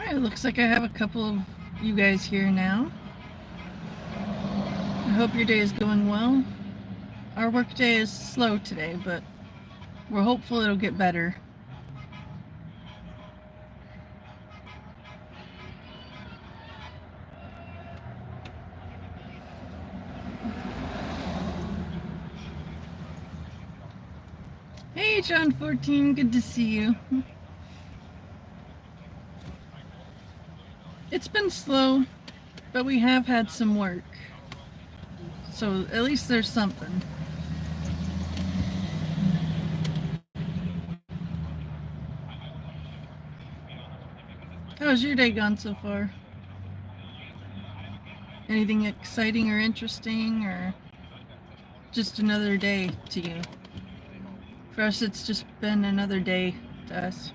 Alright, looks like I have a couple of you guys here now. I hope your day is going well. Our work day is slow today, but we're hopeful it'll get better. Hey, John 14, good to see you. It's been slow, but we have had some work. So at least there's something. How's your day gone so far? Anything exciting or interesting, or just another day to you? For us, it's just been another day to us.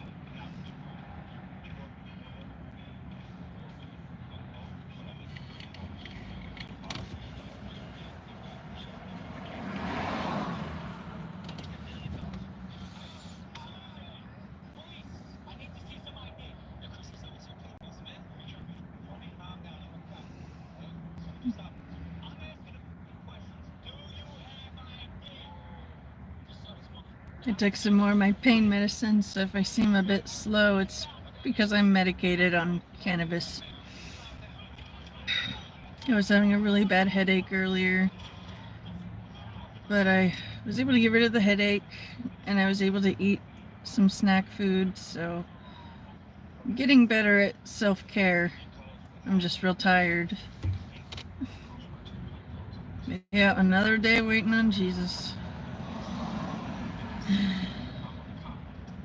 I took some more of my pain medicine, so if I seem a bit slow, it's because I'm medicated on cannabis. I was having a really bad headache earlier, but I was able to get rid of the headache, and I was able to eat some snack food, so I'm getting better at self-care. I'm just real tired. Yeah, another day waiting on Jesus.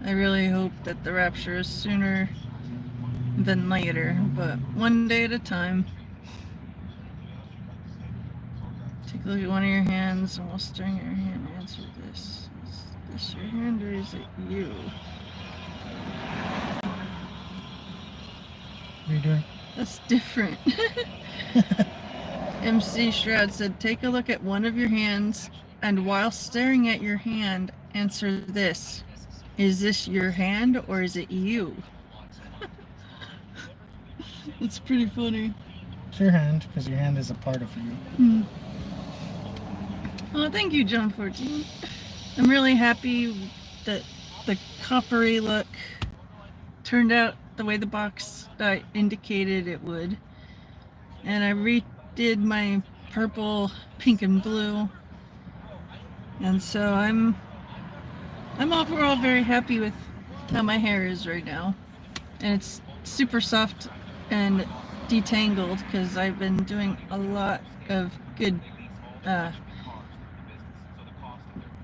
I really hope that the rapture is sooner than later, but one day at a time. Take a look at one of your hands, and while stirring your hand, answer this. Is this your hand, or is it you? What are you doing? That's different. MC Shroud said, take a look at one of your hands, and while staring at your hand, answer this. Is this your hand, or is it you? It's pretty funny. It's your hand, because your hand is a part of you. Oh, thank you, John 14. I'm really happy that the coppery look turned out the way the box indicated it would. And I redid my purple, pink, and blue. And so I'm overall very happy with how my hair is right now. And it's super soft and detangled because I've been doing a lot of good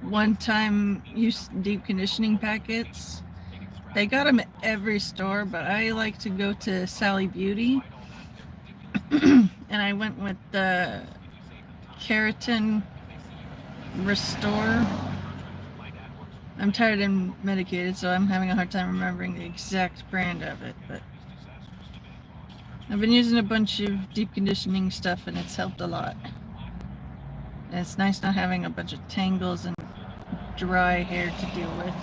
one-time use deep conditioning packets. They got them at every store, but I like to go to Sally Beauty. And I went with the Keratin Restore. I'm tired and medicated, so I'm having a hard time remembering the exact brand of it, but I've been using a bunch of deep conditioning stuff, and it's helped a lot. And it's nice not having a bunch of tangles and dry hair to deal with.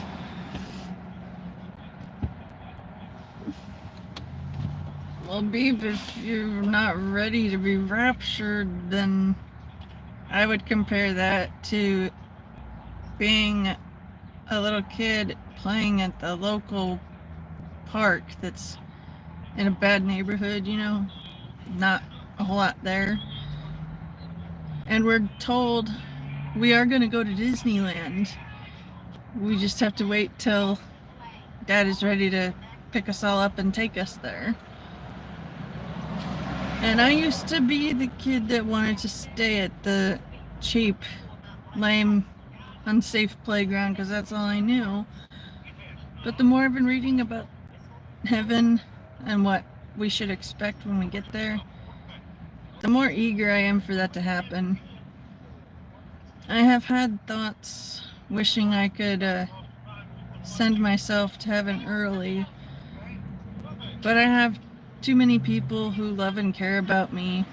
Well, Beep, if you're not ready to be raptured, then I would compare that to being a little kid playing at the local park that's in a bad neighborhood, you know, not a whole lot there. And we're told we are going to go to Disneyland. We just have to wait till Dad is ready to pick us all up and take us there. And I used to be the kid that wanted to stay at the cheap, lame, unsafe playground because that's all I knew. But the more I've been reading about heaven and what we should expect when we get there, the more eager I am for that to happen. I have had thoughts wishing I could send myself to heaven early, but I have too many people who love and care about me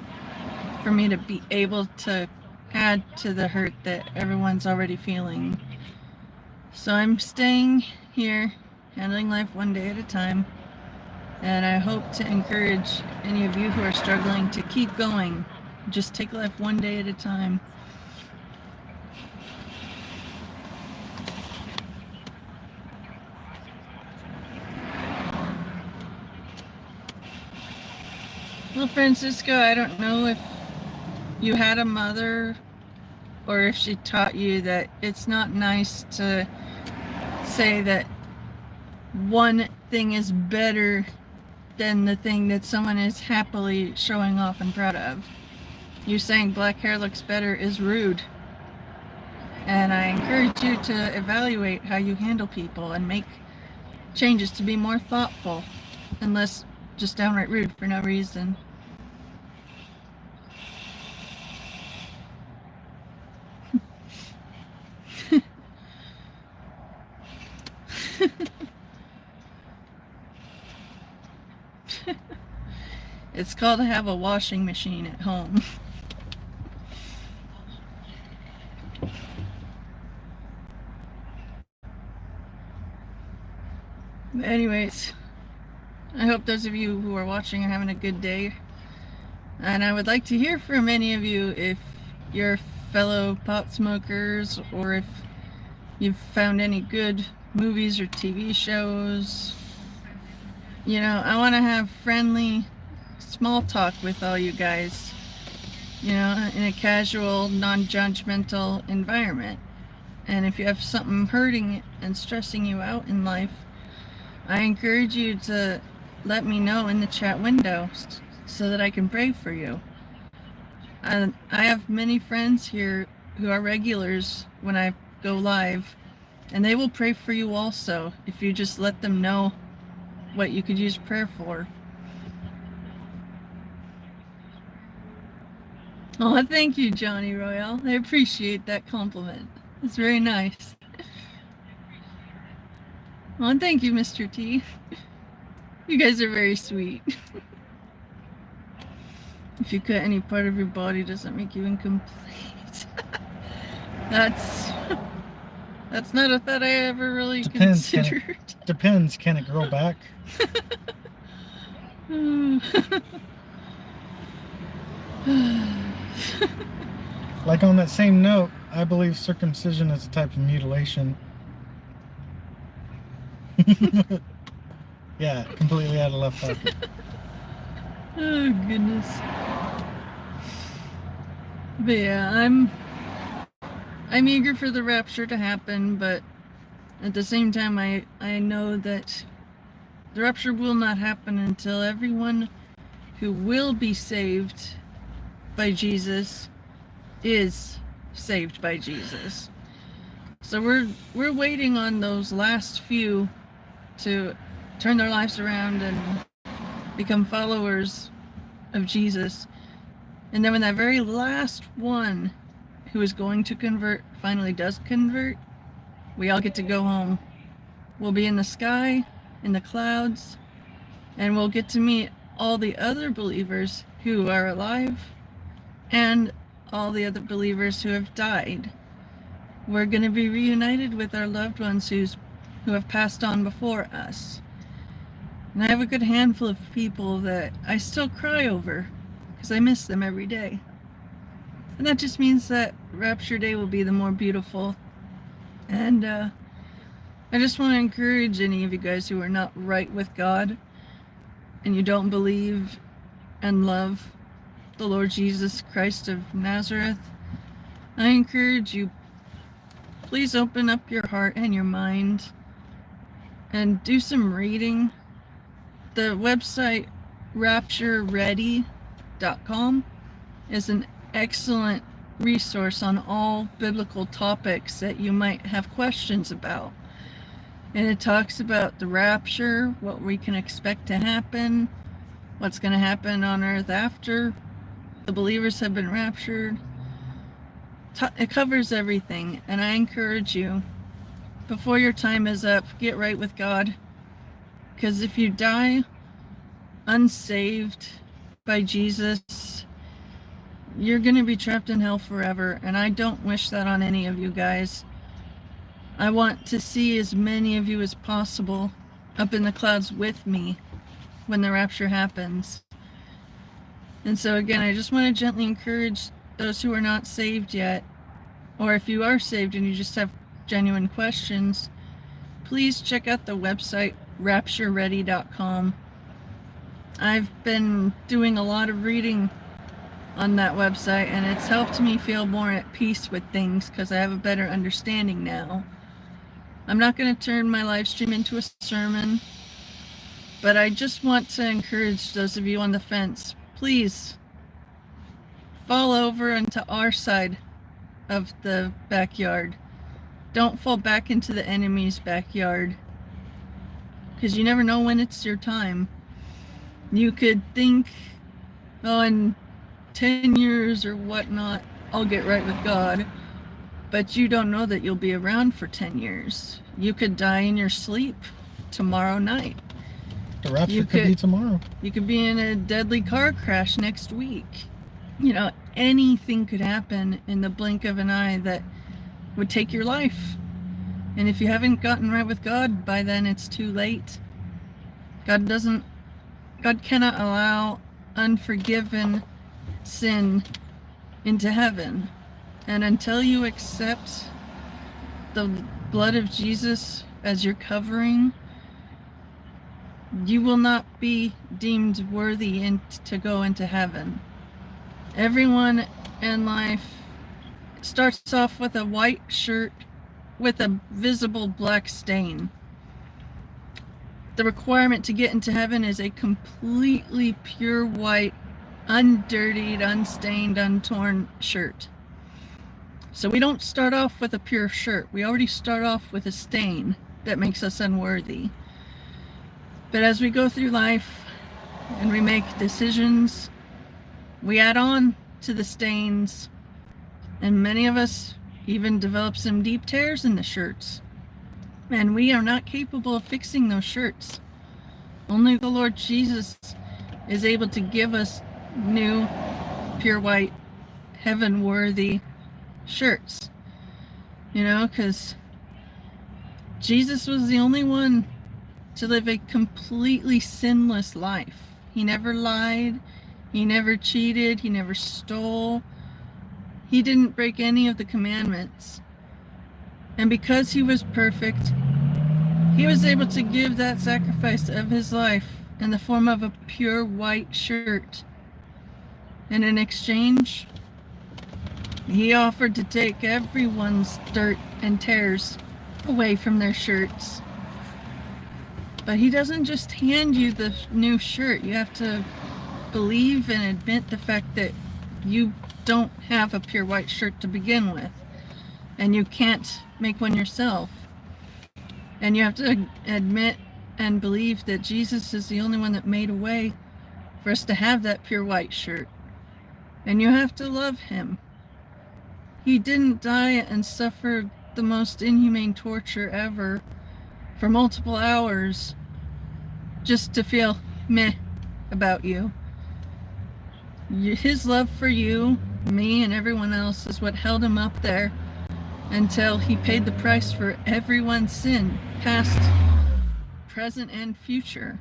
for me to be able to add to the hurt that everyone's already feeling. So I'm staying here, handling life one day at a time. And I hope to encourage any of you who are struggling to keep going. Just take life one day at a time. Well, Francisco, I don't know if you had a mother or if she taught you that it's not nice to say that one thing is better than the thing that someone is happily showing off and proud of. You saying black hair looks better is rude. And I encourage you to evaluate how you handle people and make changes to be more thoughtful and less just downright rude for no reason. It's called to have a washing machine at home. Anyways, I hope those of you who are watching are having a good day. And I would like to hear from any of you if you're fellow pot smokers or if you've found any good movies or TV shows. You know, I want to have friendly, small talk with all you guys, you know, in a casual, non-judgmental environment. And if you have something hurting and stressing you out in life, I encourage you to let me know in the chat window so that I can pray for you. I have many friends here who are regulars when I go live, and they will pray for you also if you just let them know what you could use prayer for. Oh, thank you, Johnny Royale. I appreciate that compliment. It's very nice. Oh, and thank you, Mr. T. You guys are very sweet. If you cut any part of your body, doesn't make you incomplete. That's not a thought I ever really considered. Depends. Can it grow back? Like on that same note, I believe circumcision is a type of mutilation. Yeah, completely out of left pocket. Oh goodness. But yeah, I'm eager for the rapture to happen, but at the same time I know that the rapture will not happen until everyone who will be saved by Jesus is saved by Jesus. So we're waiting on those last few to turn their lives around and become followers of Jesus. And then when that very last one who is going to convert finally does convert, we all get to go home. We'll be in the sky, in the clouds, and we'll get to meet all the other believers who are alive and all the other believers who have died. We're going to be reunited with our loved ones who have passed on before us. And I have a good handful of people that I still cry over because I miss them every day. And that just means that Rapture Day will be the more beautiful. And I just want to encourage any of you guys who are not right with God and you don't believe and love the Lord Jesus Christ of Nazareth, I encourage you, please open up your heart and your mind and do some reading. The website raptureready.com is an excellent resource on all biblical topics that you might have questions about. And it talks about the rapture, what we can expect to happen, what's going to happen on earth after the believers have been raptured. It covers everything, and I encourage you, before your time is up, get right with God. Because if you die unsaved by Jesus, you're going to be trapped in hell forever, and I don't wish that on any of you guys. I want to see as many of you as possible up in the clouds with me, when the rapture happens. And so again, I just want to gently encourage those who are not saved yet, or if you are saved and you just have genuine questions, please check out the website raptureready.com. I've been doing a lot of reading on that website, and it's helped me feel more at peace with things because I have a better understanding now. I'm not going to turn my live stream into a sermon, but I just want to encourage those of you on the fence, please fall over into our side of the backyard. Don't fall back into the enemy's backyard, because you never know when it's your time. You could think, oh, in 10 years or whatnot, I'll get right with God. But you don't know that you'll be around for 10 years. You could die in your sleep tomorrow night. The rapture could be tomorrow. You could be in a deadly car crash next week. You know, anything could happen in the blink of an eye that would take your life. And if you haven't gotten right with God by then, it's too late. God cannot allow unforgiven sin into heaven. And until you accept the blood of Jesus as your covering, you will not be deemed worthy to go into heaven. Everyone in life starts off with a white shirt with a visible black stain. The requirement to get into heaven is a completely pure white, undirtied, unstained, untorn shirt. So we don't start off with a pure shirt. We already start off with a stain that makes us unworthy. But as we go through life and we make decisions, we add on to the stains, and many of us even develop some deep tears in the shirts. And we are not capable of fixing those shirts. Only the Lord Jesus is able to give us new, pure white, heaven-worthy shirts. You know, because Jesus was the only one to live a completely sinless life. He never lied. He never cheated. He never stole. He didn't break any of the commandments. And because he was perfect, he was able to give that sacrifice of his life in the form of a pure white shirt. And in exchange, he offered to take everyone's dirt and tears away from their shirts. But he doesn't just hand you the new shirt. You have to believe and admit the fact that you don't have a pure white shirt to begin with, and you can't make one yourself. And you have to admit and believe that Jesus is the only one that made a way for us to have that pure white shirt. And you have to love him. He didn't die and suffer the most inhumane torture ever for multiple hours just to feel meh about you. His love for you, me, and everyone else is what held him up there until he paid the price for everyone's sin, past, present, and future.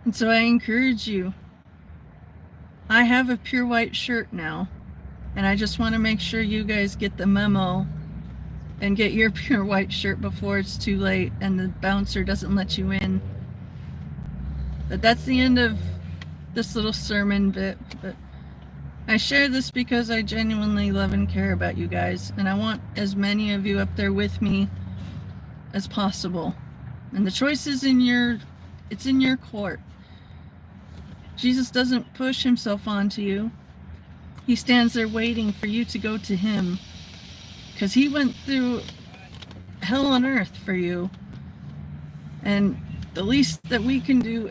And so I encourage you. I have a pure white shirt now, and I just want to make sure you guys get the memo and get your pure white shirt before it's too late and the bouncer doesn't let you in. But that's the end of this little sermon bit. But I share this because I genuinely love and care about you guys, and I want as many of you up there with me as possible. And the choice is in your court. Jesus doesn't push himself onto you. He stands there waiting for you to go to him, because he went through hell on earth for you. And the least that we can do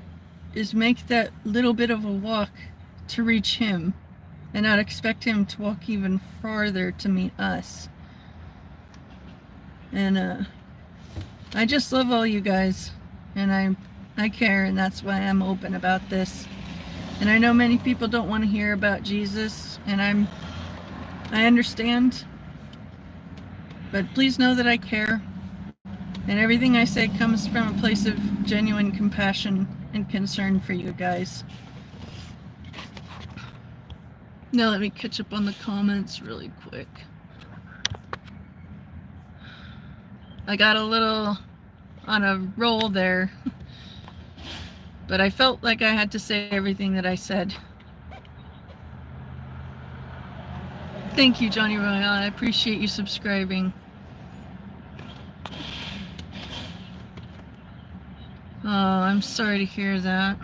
is make that little bit of a walk to reach him, and not expect him to walk even farther to meet us. And I just love all you guys, and I care, and that's why I'm open about this. And I know many people don't want to hear about Jesus, and I understand, but please know that I care, and everything I say comes from a place of genuine compassion and concern for you guys. Now let me catch up on the comments really quick. I got a little on a roll there, but I felt like I had to say everything that I said. Thank you, Johnny Royale. I appreciate you subscribing. Oh, I'm sorry to hear that.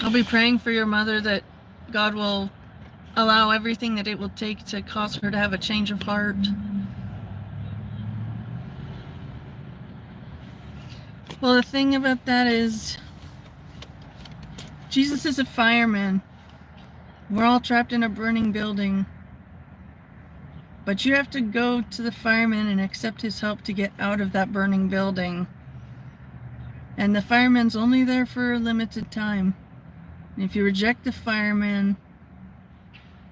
I'll be praying for your mother that God will allow everything that it will take to cause her to have a change of heart. Well, the thing about that is, Jesus is a fireman. We're all trapped in a burning building. But you have to go to the fireman and accept his help to get out of that burning building. And the fireman's only there for a limited time. And if you reject the fireman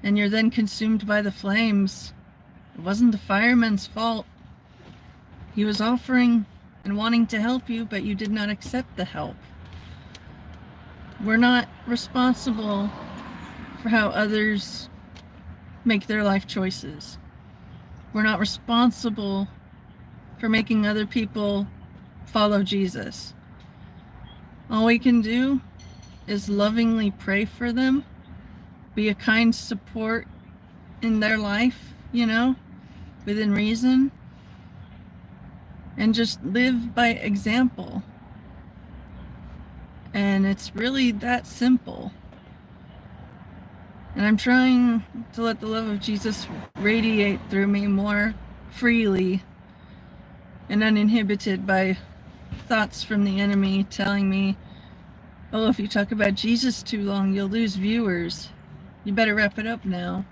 and you're then consumed by the flames, it wasn't the fireman's fault. He was offering and wanting to help you, but you did not accept the help. We're not responsible for how others make their life choices. We're not responsible for making other people follow Jesus. All we can do is lovingly pray for them, be a kind support in their life, you know, within reason, and just live by example. And it's really that simple. And I'm trying to let the love of Jesus radiate through me more freely and uninhibited by thoughts from the enemy telling me, oh, if you talk about Jesus too long, you'll lose viewers. You better wrap it up now.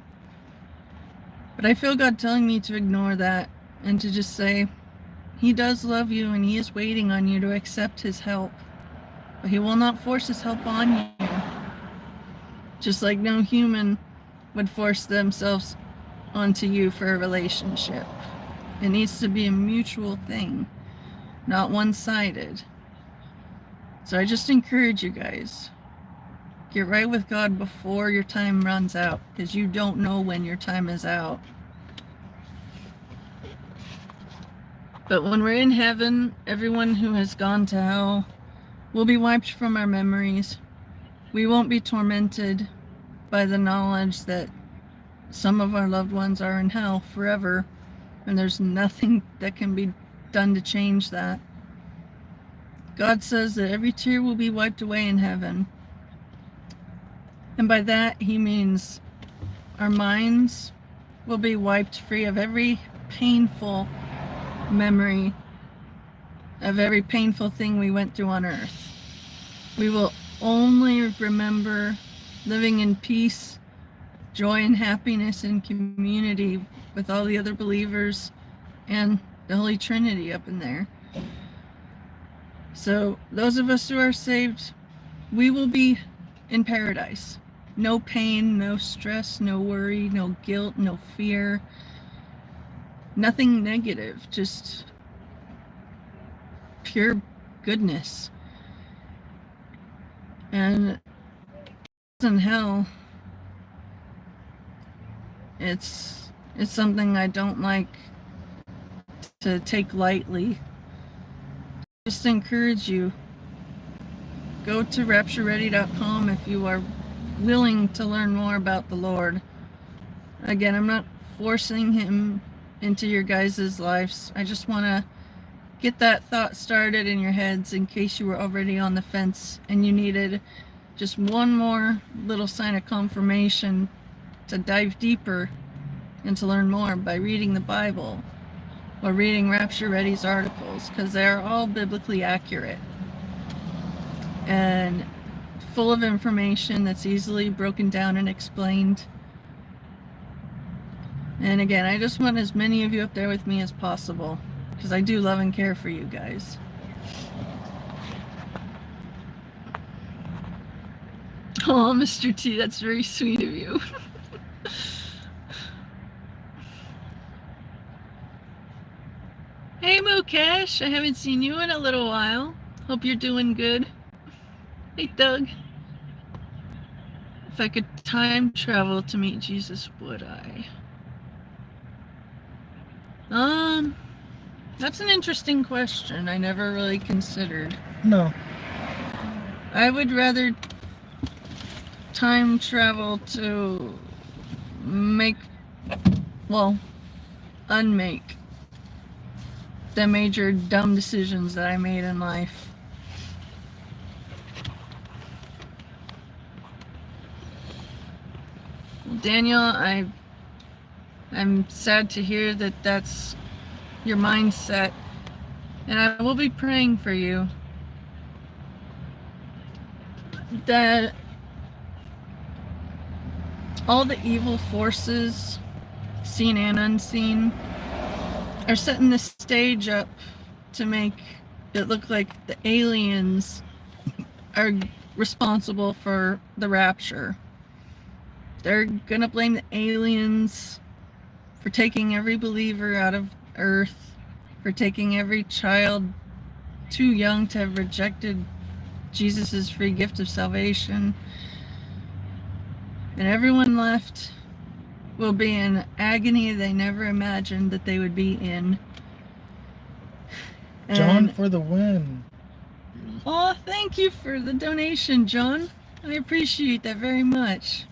But I feel God telling me to ignore that and to just say, He does love you and He is waiting on you to accept His help. But He will not force His help on you. Just like no human would force themselves onto you for a relationship. It needs to be a mutual thing, not one-sided. So I just encourage you guys, get right with God before your time runs out, because you don't know when your time is out. But when we're in heaven, everyone who has gone to hell will be wiped from our memories. We won't be tormented by the knowledge that some of our loved ones are in hell forever, and there's nothing that can be done to change that. God says that every tear will be wiped away in heaven. And by that, He means our minds will be wiped free of every painful memory of every painful thing we went through on earth. We will only remember living in peace, joy, and happiness in community with all the other believers and the Holy Trinity up in there. So those of us who are saved, we will be in paradise. No pain, no stress, no worry, no guilt, no fear. Nothing negative, just pure goodness. And in hell, it's something I don't like to take lightly. Just encourage you, go to raptureready.com if you are willing to learn more about the Lord. Again, I'm not forcing Him into your guys' lives. I just want to get that thought started in your heads in case you were already on the fence and you needed just one more little sign of confirmation to dive deeper and to learn more by reading the Bible or reading Rapture Ready's articles, because they are all biblically accurate and full of information that's easily broken down and explained. And again, I just want as many of you up there with me as possible, because I do love and care for you guys. Oh, Mr. T, that's very sweet of you. Hey, Mokesh, I haven't seen you in a little while. Hope you're doing good. Hey, Doug. If I could time travel to meet Jesus, would I? That's an interesting question I never really considered. No. I would rather time travel to unmake the major dumb decisions that I made in life. Well, Daniel, I'm sad to hear that that's your mindset, and I will be praying for you that all the evil forces, seen and unseen, are setting the stage up to make it look like the aliens are responsible for the rapture. They're gonna blame the aliens for taking every believer out of Earth, for taking every child too young to have rejected Jesus' free gift of salvation. And everyone left will be in agony they never imagined that they would be in. And, John for the win. oh, thank you for the donation, John. I appreciate that very much.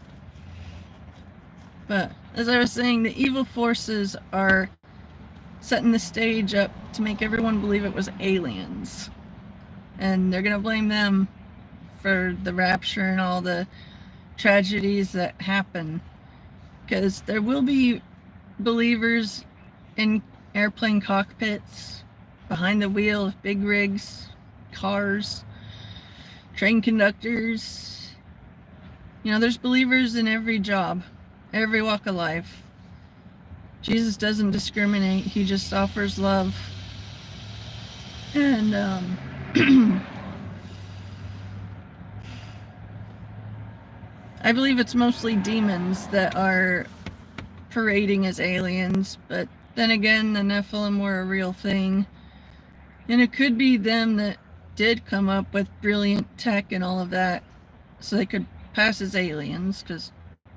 But as I was saying, the evil forces are setting the stage up to make everyone believe it was aliens. And they're going to blame them for the rapture and all the tragedies that happen. Because there will be believers in airplane cockpits, behind the wheel of big rigs, cars, train conductors. You know, there's believers in every job, every walk of life. Jesus doesn't discriminate. He just offers love. And I believe it's mostly demons that are parading as aliens, but then again, the Nephilim were a real thing. And it could be them that did come up with brilliant tech and all of that, so they could pass as aliens, because,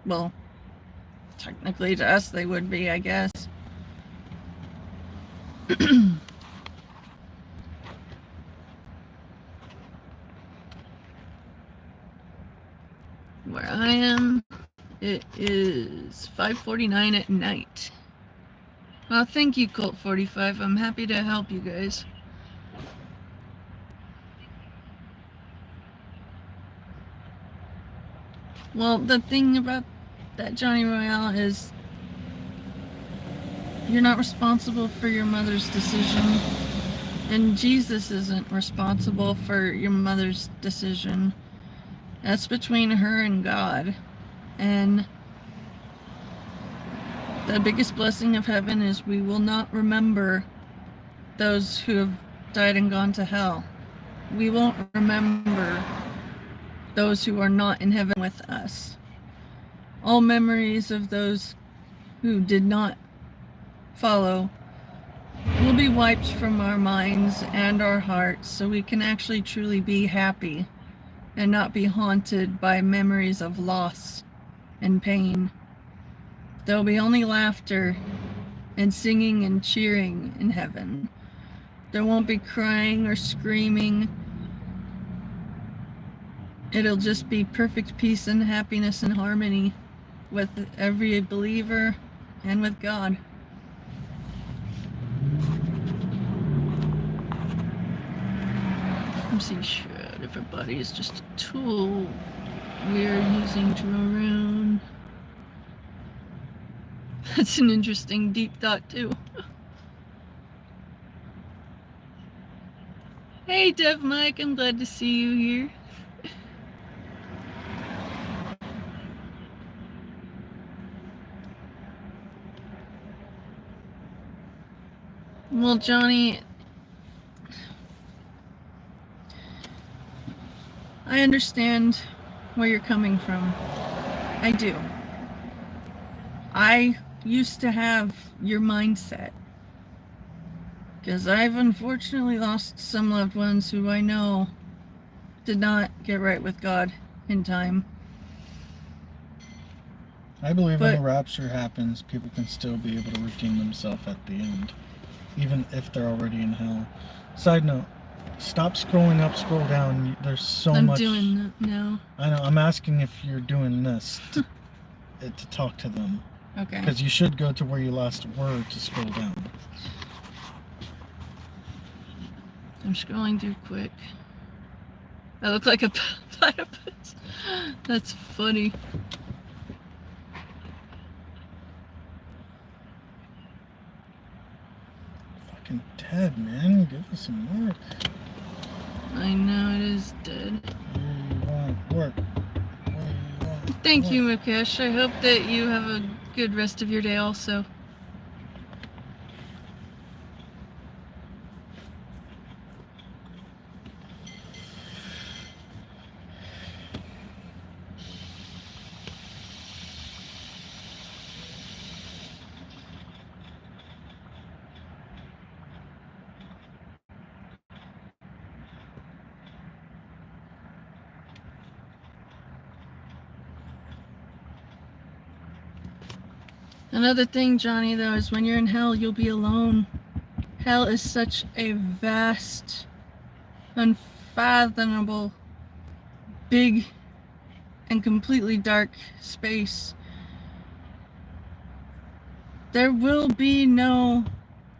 well, technically to us they would be, I guess. Where I am, it is 5:49 at night. Well, thank you, Colt 45. I'm happy to help you guys. Well, the thing about that, Johnny Royale, is you're not responsible for your mother's decision, and Jesus isn't responsible for your mother's decision. That's between her and God. And the biggest blessing of heaven is we will not remember those who have died and gone to hell. We won't remember those who are not in heaven with us. All memories of those who did not follow will be wiped from our minds and our hearts, so we can actually truly be happy and not be haunted by memories of loss and pain. There'll be only laughter and singing and cheering in heaven. There won't be crying or screaming. It'll just be perfect peace and happiness and harmony with every believer and with God. MC Shred, everybody is just a tool we're using to ruin. That's an interesting deep thought too. Hey Dev Mike, I'm glad to see you here. Well, Johnny, I understand where you're coming from. I do. I used to have your mindset. Because I've unfortunately lost some loved ones who I know did not get right with God in time. I believe But when the rapture happens, people can still be able to redeem themselves at the end, even if they're already in hell. Side note, stop scrolling up, scroll down. There's so I'm much. doing that now. I know. I'm asking if you're doing this to talk to them. Okay. Because you should go to where you last were to scroll down. I'm scrolling through quick. I look like a platypus. That's funny. Fucking dead, man. Give us some work. I know it is dead. Where you want work? Where you want Thank work? you, Mukesh. I hope that you have a good rest of your day also. Another thing, Johnny, though, is when you're in hell, you'll be alone. Hell is such a vast, unfathomable, big, and completely dark space. There will be no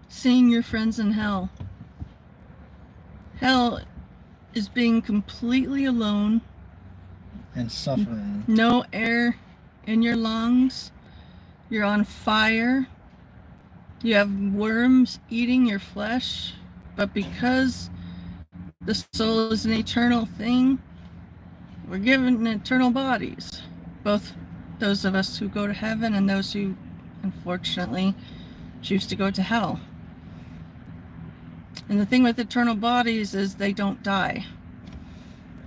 seeing your friends in hell. Hell is being completely alone. And suffering. No air in your lungs. You're on fire. You have worms eating your flesh. But because the soul is an eternal thing, we're given eternal bodies. Both those of us who go to heaven and those who, unfortunately, choose to go to hell. And the thing with eternal bodies is they don't die.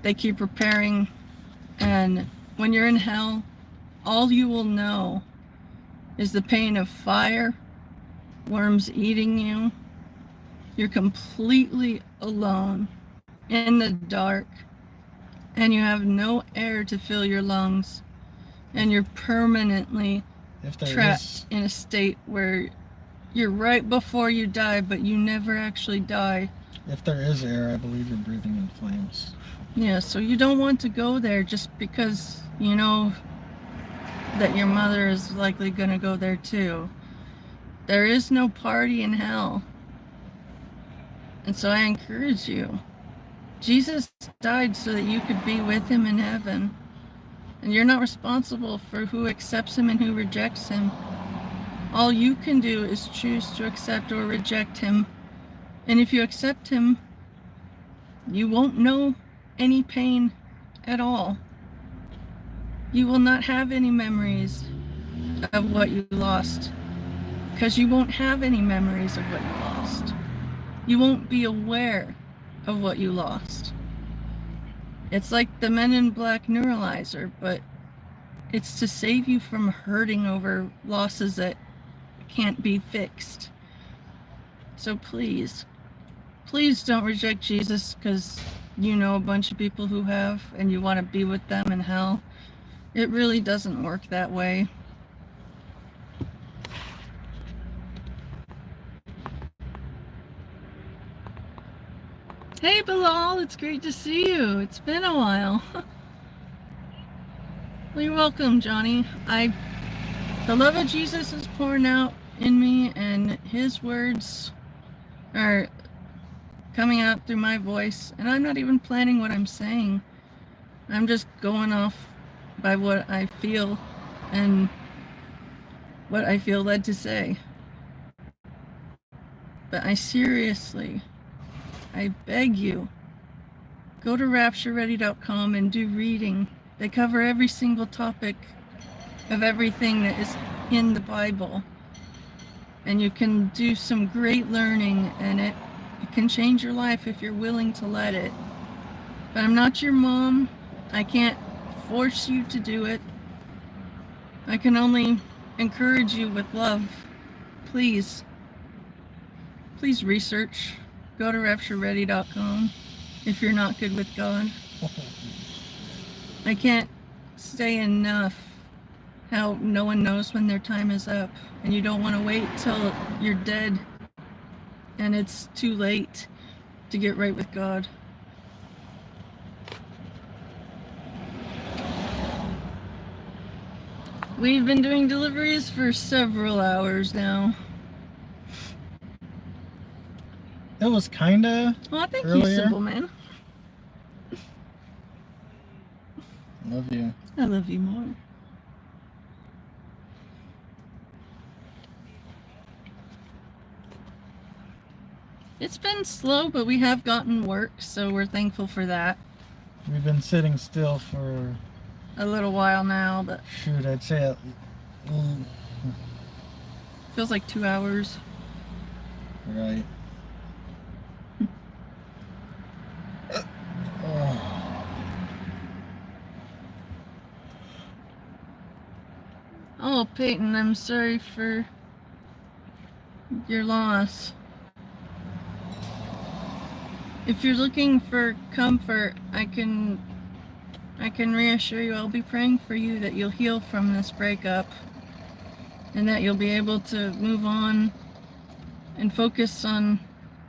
They keep repairing. And when you're in hell, all you will know is the pain of fire, worms eating you. You're completely alone in the dark, and you have no air to fill your lungs, and you're permanently trapped in a state where you're right before you die, but you never actually die. If there is air, I believe you're breathing in flames. Yeah, so you don't want to go there just because you know that your mother is likely going to go there too. There is no party in hell. And so I encourage you. Jesus died so that you could be with him in heaven. And you're not responsible for who accepts him and who rejects him. All you can do is choose to accept or reject him. And if you accept him, you won't know any pain at all. You will not have any memories of what you lost, because you won't have any memories of what you lost. You won't be aware of what you lost. It's like the Men in Black neuralizer, but it's to save you from hurting over losses that can't be fixed. So please, please don't reject Jesus because you know a bunch of people who have and you want to be with them in hell. It really doesn't work that way. Hey Bilal, it's great to see you. It's been a while. Well, you're welcome, Johnny. The love of Jesus is pouring out in me, and his words are coming out through my voice, and I'm not even planning what I'm saying. I'm just going off by what I feel and what I feel led to say. But I seriously, I beg you, go to raptureready.com and do reading. They cover every single topic of everything that is in the Bible. And you can do some great learning, and it can change your life if you're willing to let it. But I'm not your mom. I can't force you to do it. I can only encourage you with love. Please, please research. Go to raptureready.com if you're not good with God. I can't say enough how no one knows when their time is up, and you don't want to wait till you're dead and it's too late to get right with God. We've been doing deliveries for several hours now. It was kinda Oh, thank earlier. you, simple man. Love you. I love you more. It's been slow, but we have gotten work, so we're thankful for that. We've been sitting still for A little while now, but shoot, I'd say feels like 2 hours. right. Oh, Peyton, I'm sorry for your loss. If you're looking for comfort, I can reassure you I'll be praying for you that you'll heal from this breakup and that you'll be able to move on and focus on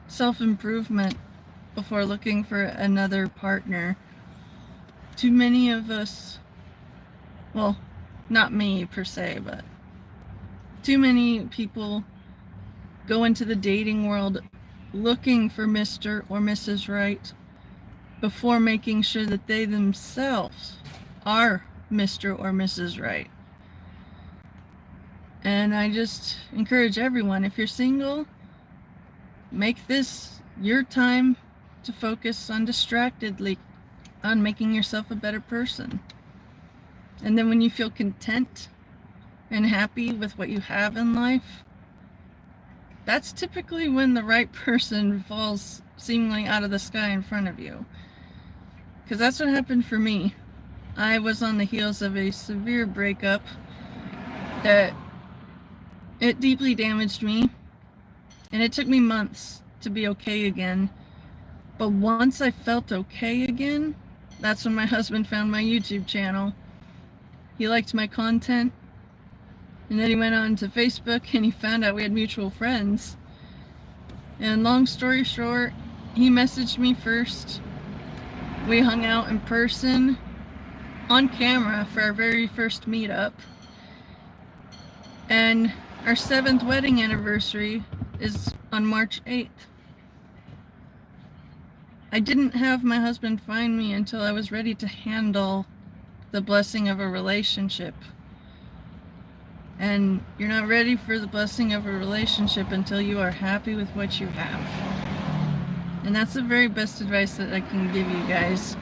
self-improvement before looking for another partner. Too many of us, well, not me per se, but too many people go into the dating world looking for Mr. or Mrs. Right before making sure that they themselves are Mr. or Mrs. Right. And I just encourage everyone, if you're single, make this your time to focus undistractedly on making yourself a better person. And then when you feel content and happy with what you have in life, that's typically when the right person falls seemingly out of the sky in front of you. Because that's what happened for me. I was on the heels of a severe breakup that it deeply damaged me, and it took me months to be okay again. But once I felt okay again, that's when my husband found my YouTube channel. He liked my content, and then he went on to Facebook and he found out we had mutual friends. And long story short, he messaged me first. We hung out in person on camera for our very first meetup. And our 7th wedding anniversary is on March 8th. I didn't have my husband find me until I was ready to handle the blessing of a relationship. And you're not ready for the blessing of a relationship until you are happy with what you have. And that's the very best advice that I can give you guys.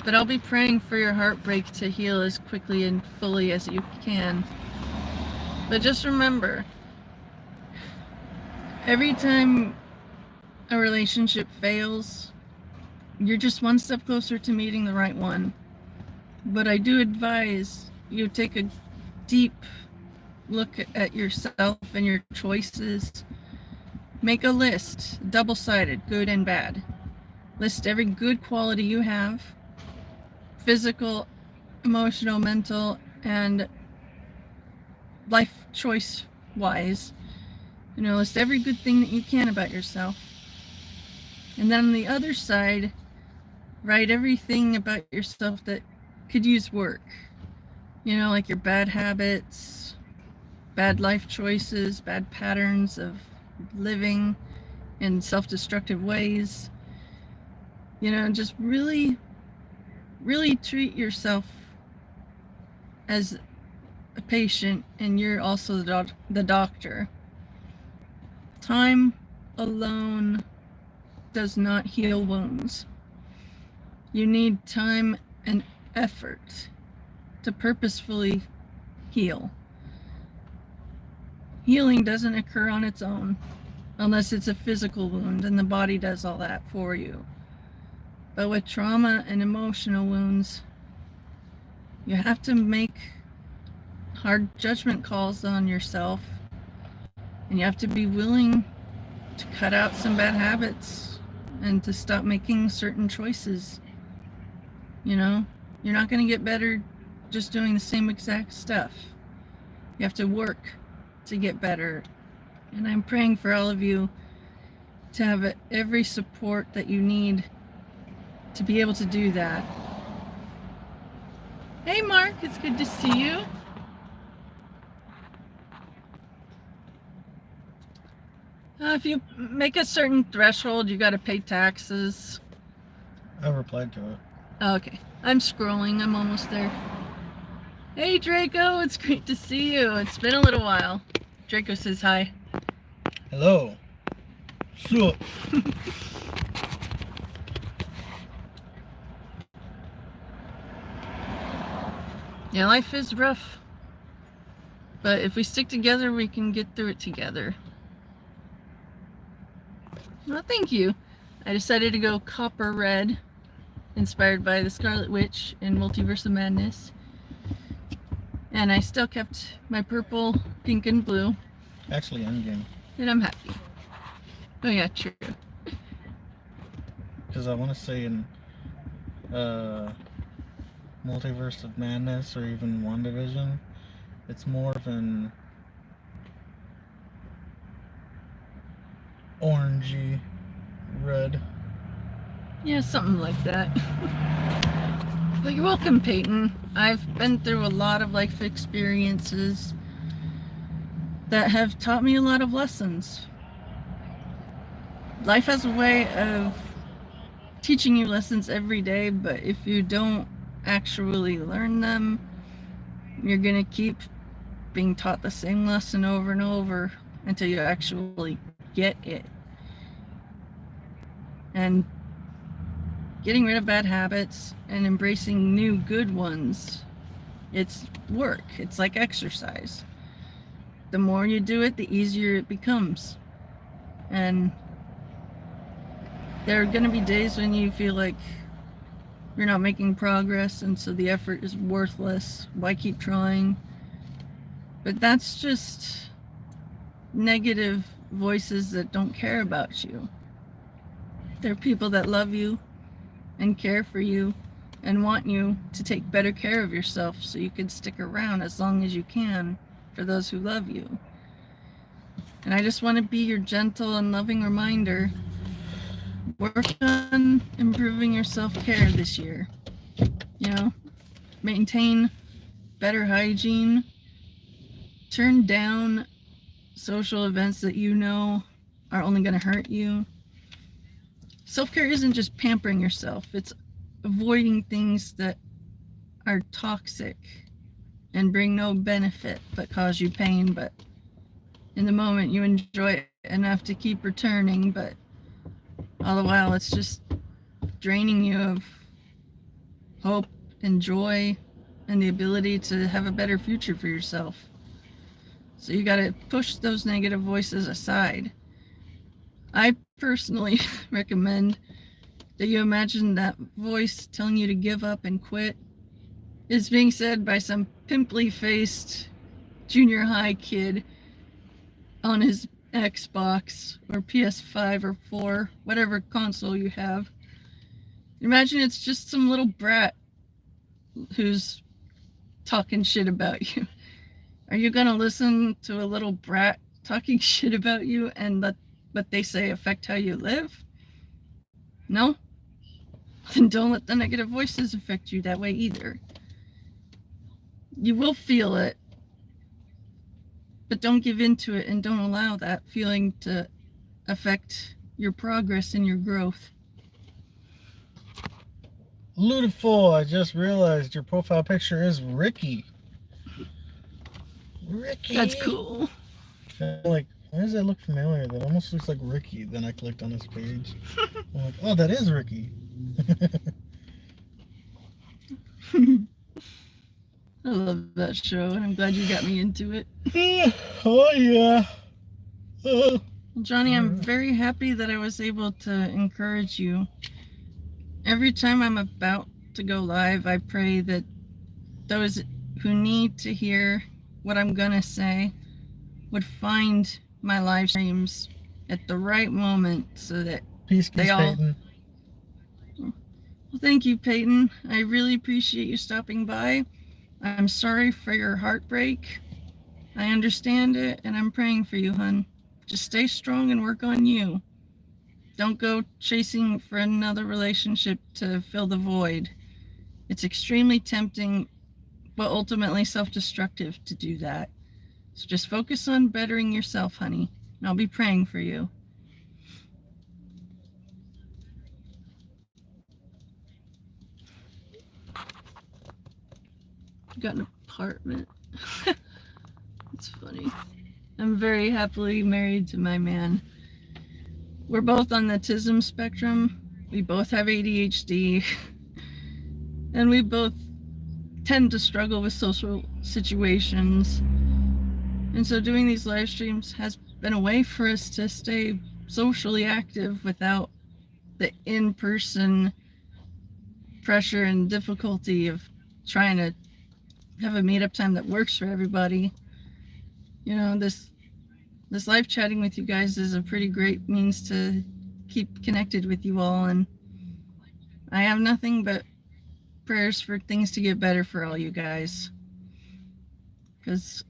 But I'll be praying for your heartbreak to heal as quickly and fully as you can. But just remember, every time a relationship fails, you're just one step closer to meeting the right one. But I do advise you take a deep look at yourself and your choices. Make a list, double-sided, good and bad. List every good quality you have, physical, emotional, mental, and life choice wise. List every good thing that you can about yourself. And then on the other side, write everything about yourself that could use work. Like your bad habits, bad life choices, bad patterns of living in self-destructive ways. Just really, really treat yourself as a patient, and you're also the doctor. Time alone does not heal wounds. You need time and effort to purposefully heal. Healing doesn't occur on its own unless it's a physical wound, and the body does all that for you. But with trauma and emotional wounds, you have to make hard judgment calls on yourself, and you have to be willing to cut out some bad habits and to stop making certain choices. You know, you're not going to get better just doing the same exact stuff. You have to work to get better. And I'm praying for all of you to have every support that you need to be able to do that. Hey Mark, it's good to see you. If you make a certain threshold, you got to pay taxes. I replied to it. Oh, okay, I'm scrolling. I'm almost there. Hey Draco, it's great to see you. It's been a little while. Draco says hi. Hello. Sup? Yeah, life is rough. But if we stick together, we can get through it together. Well, thank you. I decided to go copper red, inspired by the Scarlet Witch in Multiverse of Madness. And I still kept my purple, pink, and blue. Actually, endgame. And I'm happy. Oh yeah, true. Because I want to say in Multiverse of Madness or even WandaVision, it's more of an orangey red. Yeah, something like that. But you're welcome, Peyton. I've been through a lot of life experiences that have taught me a lot of lessons. Life has a way of teaching you lessons every day, but if you don't actually learn them, you're gonna keep being taught the same lesson over and over until you actually get it. And getting rid of bad habits and embracing new good ones, it's work. It's like exercise. The more you do it, the easier it becomes. And there are going to be days when you feel like you're not making progress, and so the effort is worthless. Why keep trying? But that's just negative voices that don't care about you. There are people that love you and care for you and want you to take better care of yourself so you can stick around as long as you can for those who love you. And I just want to be your gentle and loving reminder. Work on improving your self-care this year. You know, maintain better hygiene. Turn down social events that you know are only going to hurt you. Self-care isn't just pampering yourself. It's avoiding things that are toxic and bring no benefit but cause you pain. But in the moment you enjoy it enough to keep returning, but all the while it's just draining you of hope and joy and the ability to have a better future for yourself. So you got to push those negative voices aside. I personally recommend that you imagine that voice telling you to give up and quit is being said by some pimply-faced junior high kid on his Xbox or PS5 or 4, whatever console you have. Imagine it's just some little brat who's talking shit about you. Are you gonna listen to a little brat talking shit about you and let what they say affect how you live? No? Then don't let the negative voices affect you that way either. You will feel it, but don't give into it and don't allow that feeling to affect your progress and your growth. Ludiful, I just realized your profile picture is Ricky. Ricky. That's cool. I'm like, why does that look familiar? That almost looks like Ricky. Then I clicked on his page. I'm like, oh, that is Ricky. I love that show, and I'm glad you got me into it. Oh, yeah. Well, Johnny, I'm very happy that I was able to encourage you. Every time I'm about to go live, I pray that those who need to hear what I'm gonna say would find my live streams at the right moment so that Peace, they all... Peyton. Well, thank you, Peyton. I really appreciate you stopping by. I'm sorry for your heartbreak. I understand it, and I'm praying for you, hun. Just stay strong and work on you. Don't go chasing for another relationship to fill the void. It's extremely tempting, but ultimately self-destructive to do that. So just focus on bettering yourself, honey. And I'll be praying for you. Got an apartment. It's funny. I'm very happily married to my man. We're both on the autism spectrum. We both have ADHD. And we both tend to struggle with social situations. And so doing these live streams has been a way for us to stay socially active without the in-person pressure and difficulty of trying to have a meetup time that works for everybody. You know, this live chatting with you guys is a pretty great means to keep connected with you all, and I have nothing but prayers for things to get better for all you guys, because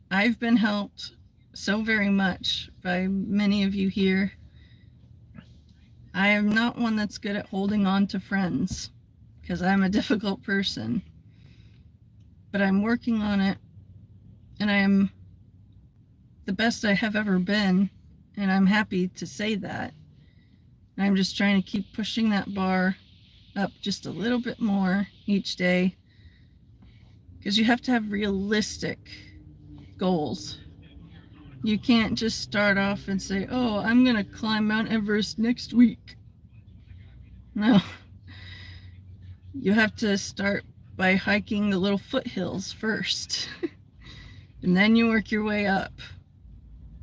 I've been helped so very much by many of you here. I am not one that's good at holding on to friends because I'm a difficult person, but I'm working on it, and I am the best I have ever been, and I'm happy to say that. And I'm just trying to keep pushing that bar up just a little bit more each day, because you have to have realistic goals. You can't just start off and say, oh, I'm gonna climb Mount Everest next week. No. You have to start by hiking the little foothills first. And then you work your way up.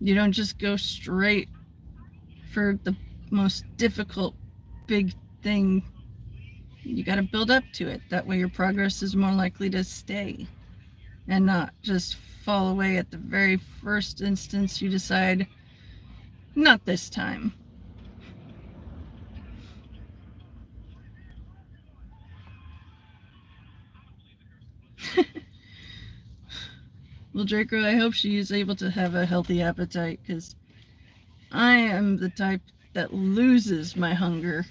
You don't just go straight for the most difficult big thing. You got to build up to it. That way your progress is more likely to stay and not just fall away at the very first instance you decide, not this time. Well, Draco, I hope she is able to have a healthy appetite, because I am the type that loses my hunger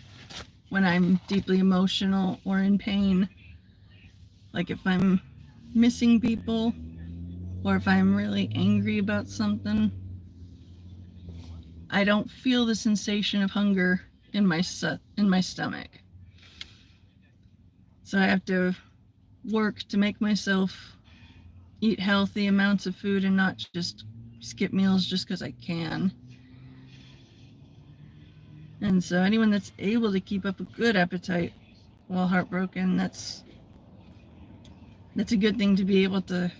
when I'm deeply emotional or in pain. Like if I'm missing people, or if I'm really angry about something, I don't feel the sensation of hunger in my stomach. So I have to work to make myself eat healthy amounts of food and not just skip meals just because I can. And so anyone that's able to keep up a good appetite while heartbroken, that's a good thing to be able to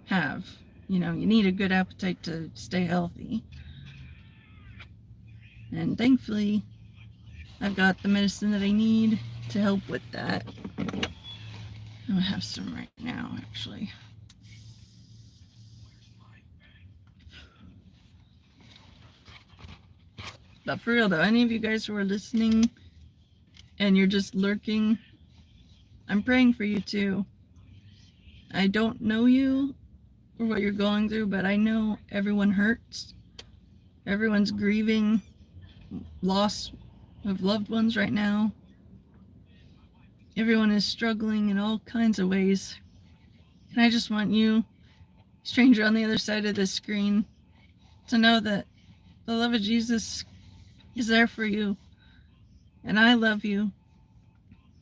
have. You know, you need a good appetite to stay healthy. And thankfully, I've got the medicine that I need to help with that. I'm gonna have some right now, actually. But for real though, any of you guys who are listening and you're just lurking, I'm praying for you too. I don't know you or what you're going through, but I know everyone hurts. Everyone's grieving loss of loved ones right now. Everyone is struggling in all kinds of ways. And I just want you, stranger on the other side of this screen, to know that the love of Jesus is there for you. And I love you.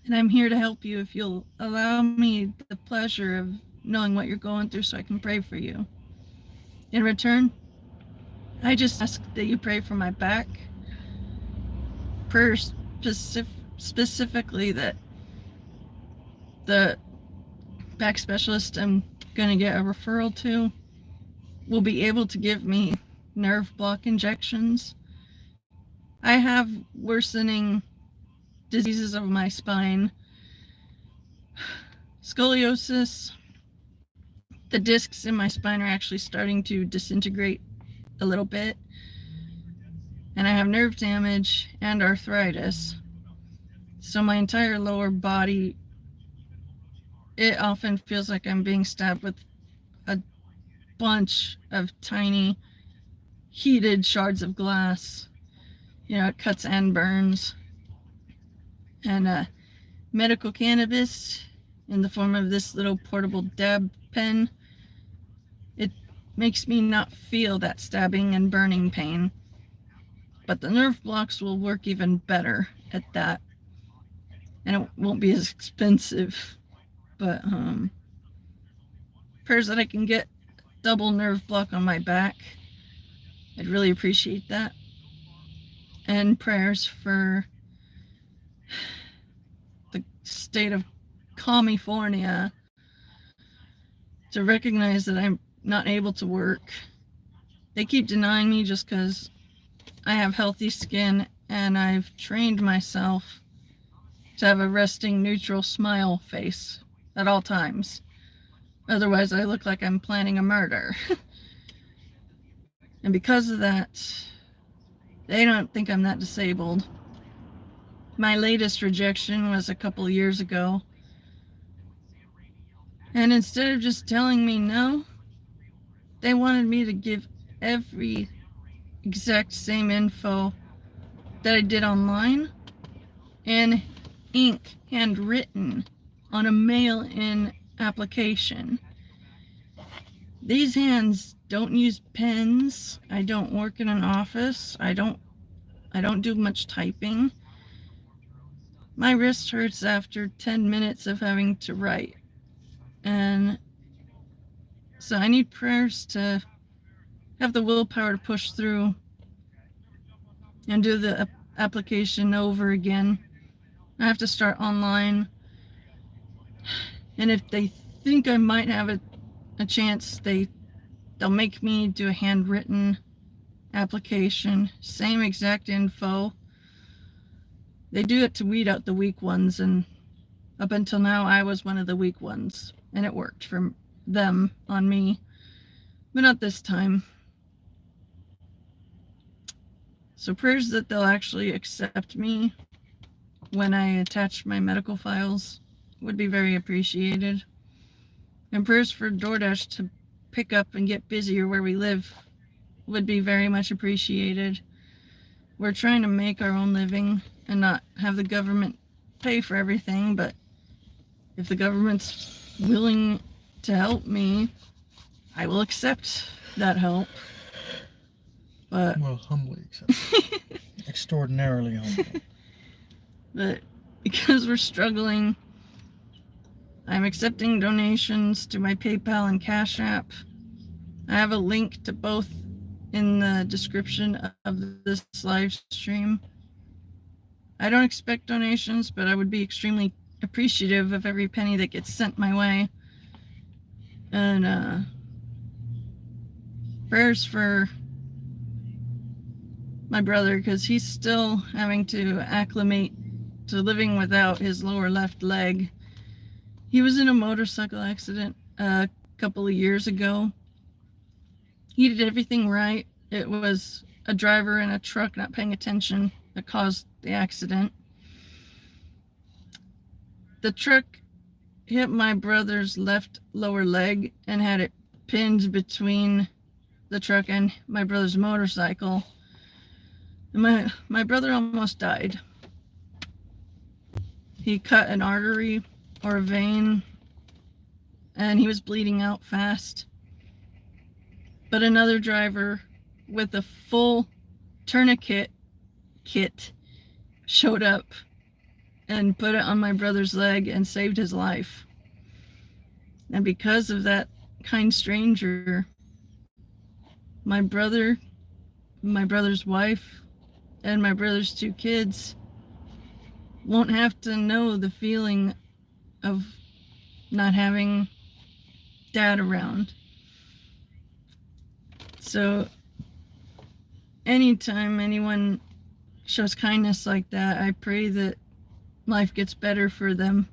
And I'm here to help you if you'll allow me the pleasure of knowing what you're going through so I can pray for you. In return, I just ask that you pray for my back. Prayer specifically that the back specialist I'm going to get a referral to will be able to give me nerve block injections. I have worsening diseases of my spine, scoliosis. The discs in my spine are actually starting to disintegrate a little bit. and I have nerve damage and arthritis. So my entire lower body, it often feels like I'm being stabbed with a bunch of tiny heated shards of glass. You know, it cuts and burns. And medical cannabis in the form of this little portable dab pen, it makes me not feel that stabbing and burning pain. But the nerve blocks will work even better at that. And it won't be as expensive. But prayers that I can get double nerve block on my back. I'd really appreciate that. And prayers for the state of California to recognize that I'm not able to work. They keep denying me just because I have healthy skin and I've trained myself to have a resting, neutral smile face at all times. Otherwise, I look like I'm planning a murder. And because of that, they don't think I'm that disabled. My latest rejection was a couple years ago. And instead of just telling me no, they wanted me to give every exact same info that I did online in ink, handwritten, on a mail-in application. These hands don't use pens. I don't work in an office. I don't do much typing. My wrist hurts after 10 minutes of having to write. And so I need prayers to have the willpower to push through and do the application over again. I have to start online. And if they think I might have a chance, they'll make me do a handwritten application, same exact info. They do it to weed out the weak ones, and up until now I was one of the weak ones, and it worked for them on me, but not this time. So prayers that they'll actually accept me when I attach my medical files would be very appreciated. And prayers for DoorDash to pick up and get busier where we live would be very much appreciated. We're trying to make our own living and not have the government pay for everything, but if the government's willing to help me, I will accept that help. But well, humbly accept. Extraordinarily humble. But because we're struggling, I'm accepting donations to my PayPal and Cash App. I have a link to both in the description of this live stream. I don't expect donations, but I would be extremely appreciative of every penny that gets sent my way. And prayers for my brother, because he's still having to acclimate to living without his lower left leg. He was in a motorcycle accident a couple of years ago. He did everything right. It was a driver in a truck not paying attention that caused the accident. The truck hit my brother's left lower leg and had it pinned between the truck and my brother's motorcycle. And my brother almost died. He cut an artery or a vein, and he was bleeding out fast. But another driver with a full tourniquet kit showed up and put it on my brother's leg and saved his life. And because of that kind stranger, my brother, my brother's wife, and my brother's 2 kids won't have to know the feeling of not having dad around. So anytime anyone shows kindness like that, I pray that life gets better for them.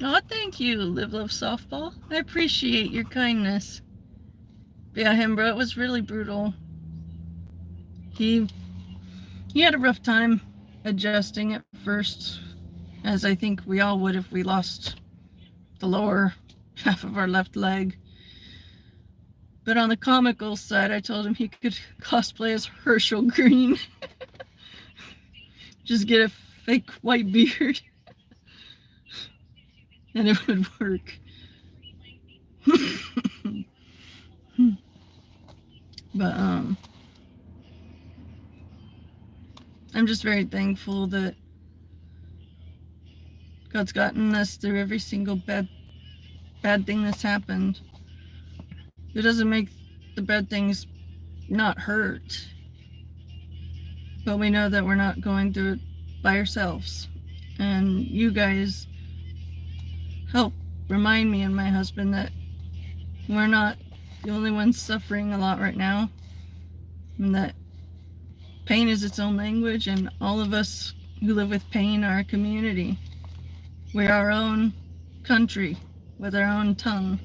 Oh, thank you, Live Love Softball. I appreciate your kindness. But yeah, him, bro, it was really brutal. He had a rough time adjusting at first, as I think we all would if we lost the lower half of our left leg. But on the comical side, I told him he could cosplay as Herschel Green. Just get a fake white beard and it would work. But I'm just very thankful that God's gotten us through every single bad thing that's happened. It doesn't make the bad things not hurt, but we know that we're not going through it by ourselves. And you guys help remind me and my husband that we're not the only ones suffering a lot right now, and that pain is its own language, and all of us who live with pain are a community. We're our own country with our own tongue.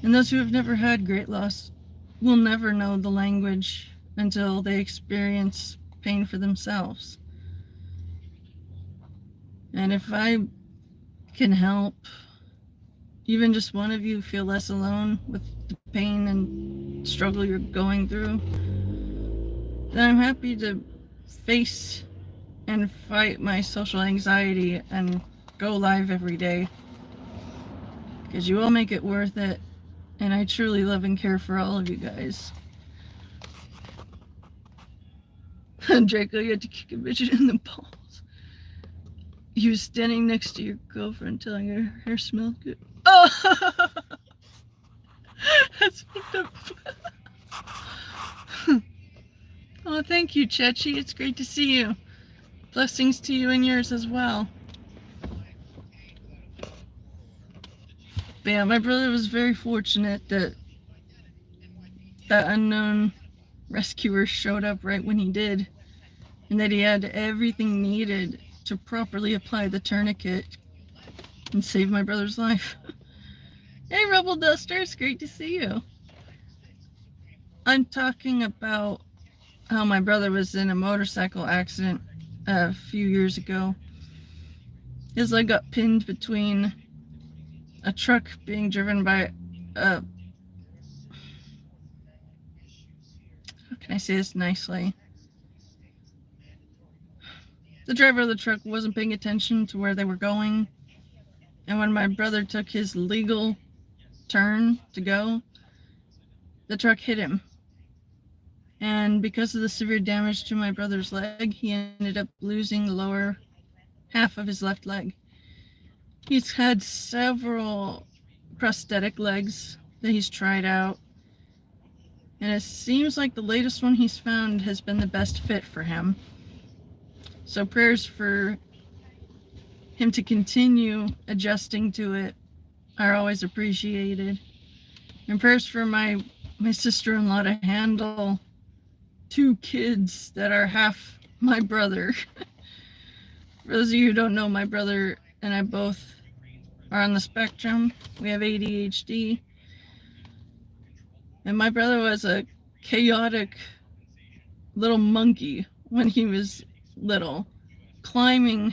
And those who have never had great loss will never know the language until they experience pain for themselves. And if I can help even just one of you feel less alone with the pain and struggle you're going through, then I'm happy to face and fight my social anxiety and go live every day. Because you all make it worth it, and I truly love and care for all of you guys. Draco, you had to kick a midget in the balls. You were standing next to your girlfriend telling her hair smelled good. Oh! That's fucked up. Oh, thank you, Chechi. It's great to see you. Blessings to you and yours as well. But yeah, my brother was very fortunate that that unknown rescuer showed up right when he did, and that he had everything needed to properly apply the tourniquet and save my brother's life. Hey, Rebel Duster, it's great to see you. I'm talking about how my brother was in a motorcycle accident a few years ago. His leg got pinned between a truck being driven by a... How can I say this nicely? The driver of the truck wasn't paying attention to where they were going, and when my brother took his legal turn to go, the truck hit him. And because of the severe damage to my brother's leg, he ended up losing the lower half of his left leg. He's had several prosthetic legs that he's tried out, and it seems like the latest one he's found has been the best fit for him. So prayers for him to continue adjusting to it are always appreciated. And prayers for my sister-in-law to handle 2 kids that are half my brother. For those of you who don't know, my brother and I both are on the spectrum. We have ADHD. And my brother was a chaotic little monkey when he was little, climbing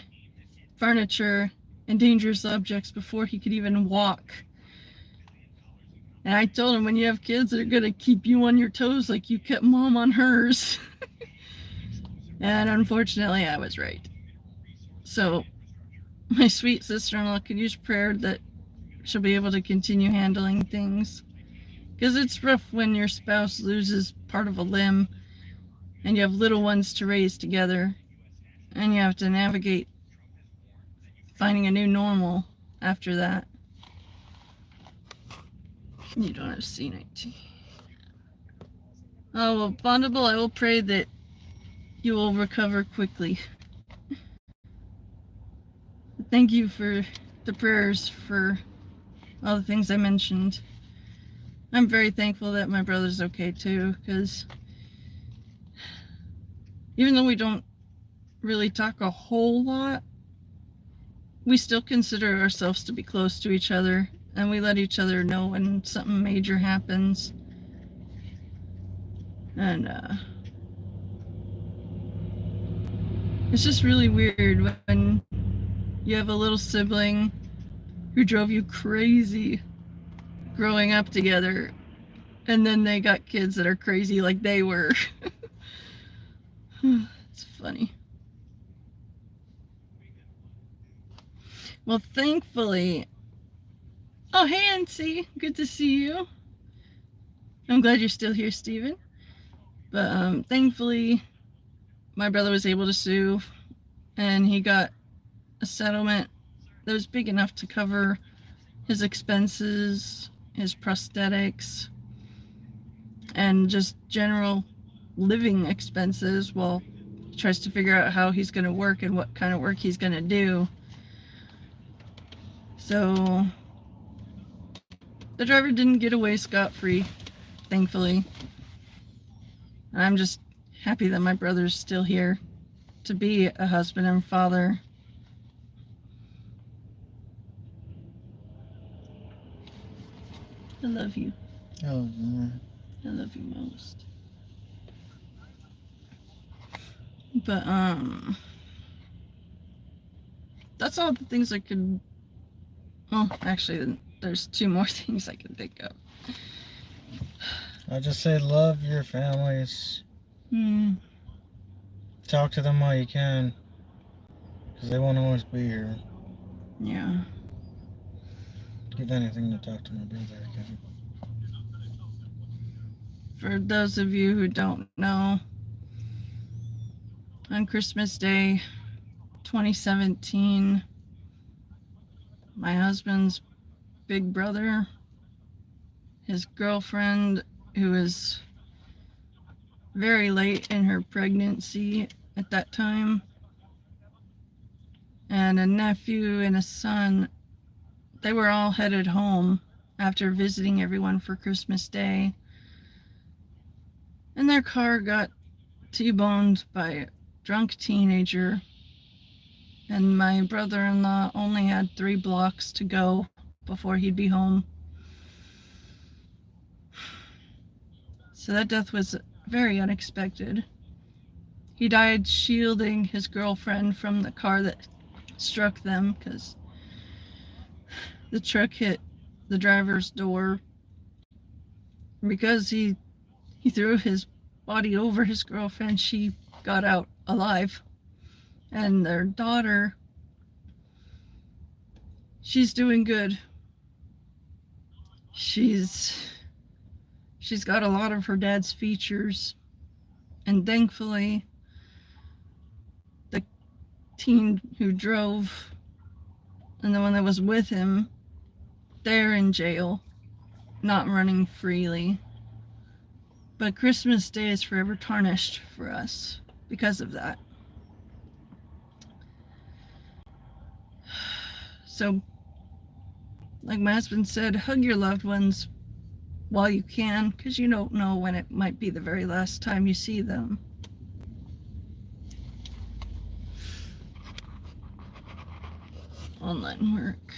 furniture and dangerous objects before he could even walk. And I told him, when you have kids, they're going to keep you on your toes like you kept mom on hers. And unfortunately, I was right. So my sweet sister-in-law could use prayer that she'll be able to continue handling things. Because it's rough when your spouse loses part of a limb and you have little ones to raise together, and you have to navigate finding a new normal after that. You don't have C19. Oh, well, Bondable, I will pray that you will recover quickly. Thank you for the prayers for all the things I mentioned. I'm very thankful that my brother's okay too, because even though we don't really talk a whole lot, we still consider ourselves to be close to each other, and we let each other know when something major happens. And it's just really weird when you have a little sibling who drove you crazy growing up together, and then they got kids that are crazy like they were. It's funny. Well, thankfully... Oh, hey, NC. Good to see you. I'm glad you're still here, Steven. But thankfully, my brother was able to sue, and he got a settlement that was big enough to cover his expenses, his prosthetics, and just general living expenses while he tries to figure out how he's going to work and what kind of work he's going to do. So the driver didn't get away scot-free, thankfully. I'm just happy that my brother's still here to be a husband and father. I love you. Oh, man. I love you most. But that's all the things I could... Well, actually, there's two more things I can think of. I just say love your families. Hmm. Talk to them while you can, because they won't always be here. Yeah. Give anything to talk to my brother again. For those of you who don't know, on Christmas Day 2017, my husband's big brother, his girlfriend, who was very late in her pregnancy at that time, and a nephew and a son, they were all headed home after visiting everyone for Christmas Day. And their car got T-boned by a drunk teenager. And my brother-in-law only had 3 blocks to go before he'd be home. So that death was very unexpected. He died shielding his girlfriend from the car that struck them, because the truck hit the driver's door. Because he threw his body over his girlfriend, she got out alive. And their daughter, she's doing good. She's got a lot of her dad's features, and thankfully the teen who drove and the one that was with him, they're in jail, not running freely. But Christmas Day is forever tarnished for us because of that. So, like my husband said, hug your loved ones while you can, because you don't know when it might be the very last time you see them. Online work.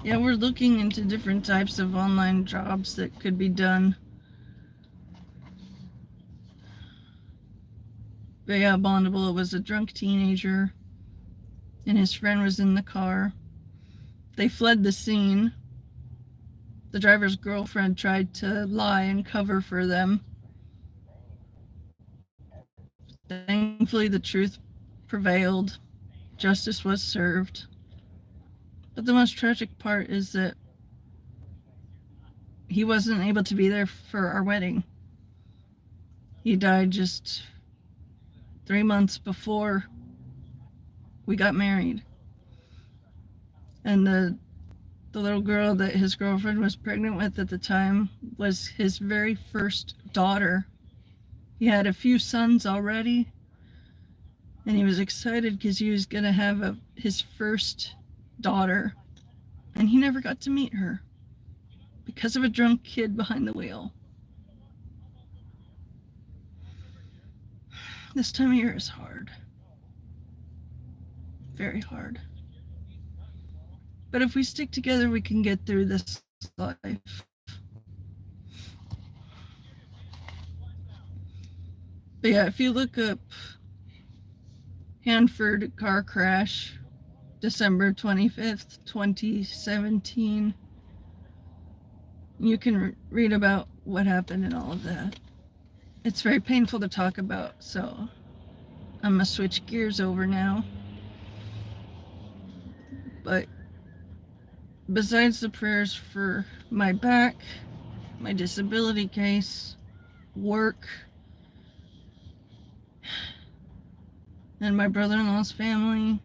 Yeah, we're looking into different types of online jobs that could be done. But yeah, Bondable was a drunk teenager, and his friend was in the car. They fled the scene. The driver's girlfriend tried to lie and cover for them. Thankfully, the truth prevailed. Justice was served. But the most tragic part is that he wasn't able to be there for our wedding. He died just 3 months before we got married. And the little girl that his girlfriend was pregnant with at the time was his very first daughter. He had a few sons already, and he was excited because he was going to have his first daughter, and he never got to meet her because of a drunk kid behind the wheel. This time of year is hard. Very hard. But if we stick together, we can get through this life. But yeah, if you look up Hanford car crash, December 25th, 2017, you can read about what happened and all of that. It's very painful to talk about, so I'm gonna switch gears over now. But besides the prayers for my back, my disability case, work, and my brother-in-law's family,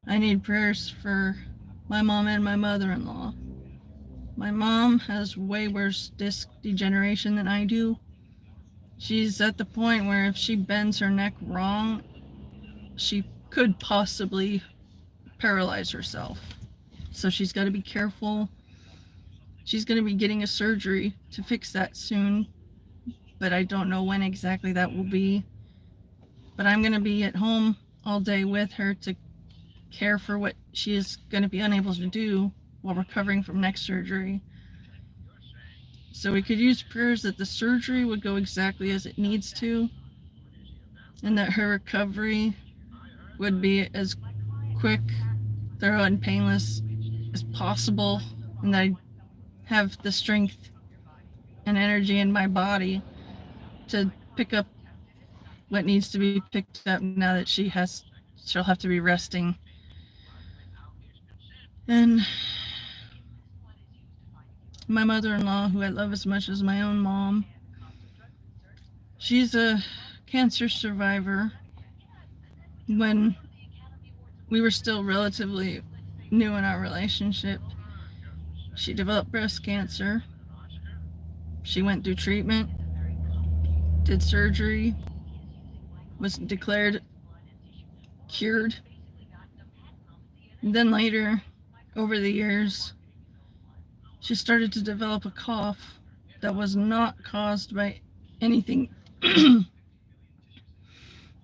I need prayers for my mom and my mother-in-law. My mom has way worse disc degeneration than I do. She's at the point where if she bends her neck wrong, she could possibly paralyze herself. So she's got to be careful. She's going to be getting a surgery to fix that soon, but I don't know when exactly that will be. But I'm going to be at home all day with her to care for what she is going to be unable to do while recovering from neck surgery. So we could use prayers that the surgery would go exactly as it needs to, and that her recovery would be as quick, thorough, and painless as possible, and that I have the strength and energy in my body to pick up what needs to be picked up now that she'll have to be resting. And my mother-in-law, who I love as much as my own mom, she's a cancer survivor. When we were still relatively new in our relationship, she developed breast cancer. She went through treatment, did surgery, was declared cured. And then later, over the years, she started to develop a cough that was not caused by anything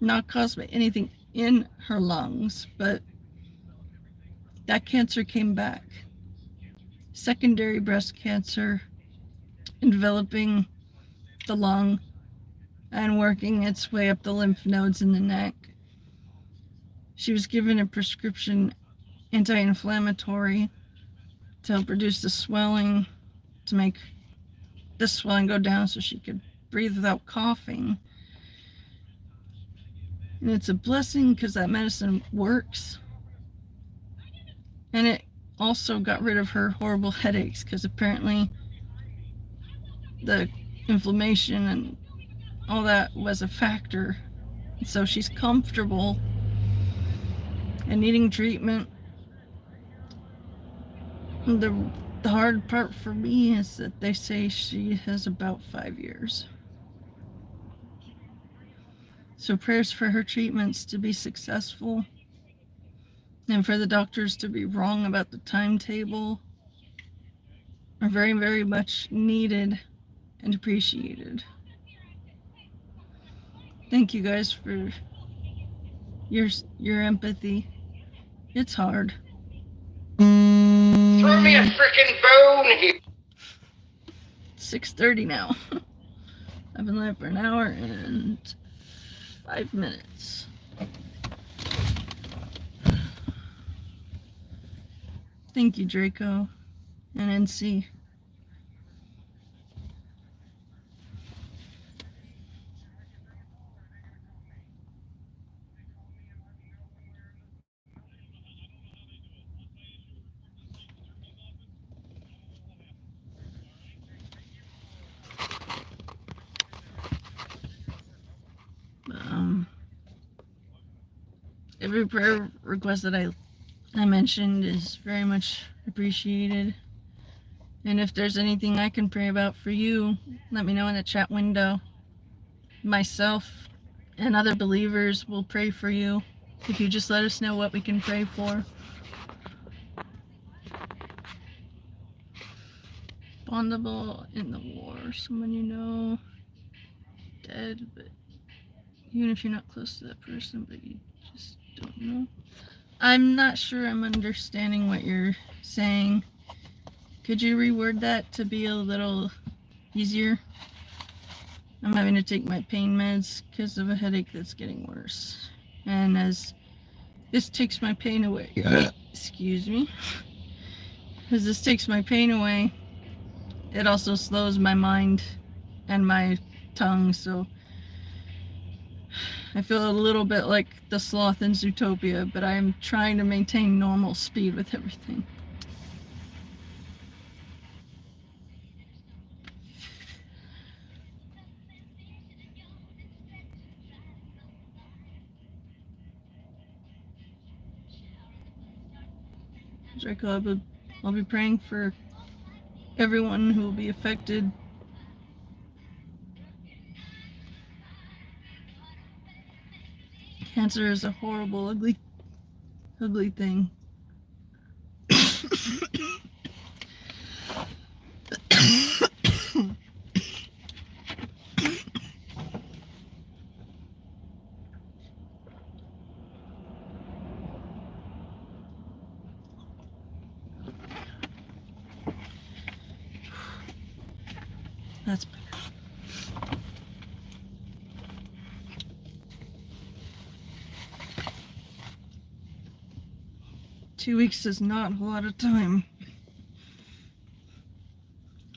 not caused by anything in her lungs, but that cancer came back. Secondary breast cancer, enveloping the lung and working its way up the lymph nodes in the neck. She was given a prescription anti-inflammatory to help reduce the swelling, to make the swelling go down so she could breathe without coughing. And it's a blessing because that medicine works. And it also got rid of her horrible headaches because apparently the inflammation and all that was a factor. So she's comfortable and needing treatment. The hard part for me is that they say she has about 5 years. So prayers for her treatments to be successful, and for the doctors to be wrong about the timetable, are very, very much needed and appreciated. Thank you guys for your empathy. It's hard. Throw me a freaking bone here. 6:30 now. I've been live for an hour and 5 minutes. Thank you, Draco and NC. Every prayer request that I mentioned is very much appreciated. And if there's anything I can pray about for you, let me know in the chat window. Myself and other believers will pray for you if you just let us know what we can pray for. Bondable in the war, someone you know, dead, but even if you're not close to that person, but you just don't know. I'm not sure I'm understanding what you're saying. Could you reword that to be a little easier? I'm having to take my pain meds because of a headache that's getting worse. And as this takes my pain away, excuse me, as this takes my pain away, it also slows my mind and my tongue, so I feel a little bit like the sloth in Zootopia, but I am trying to maintain normal speed with everything. Draco, I'll be praying for everyone who will be affected. Cancer is a horrible, ugly thing. That's better. Two weeks is not a lot of time.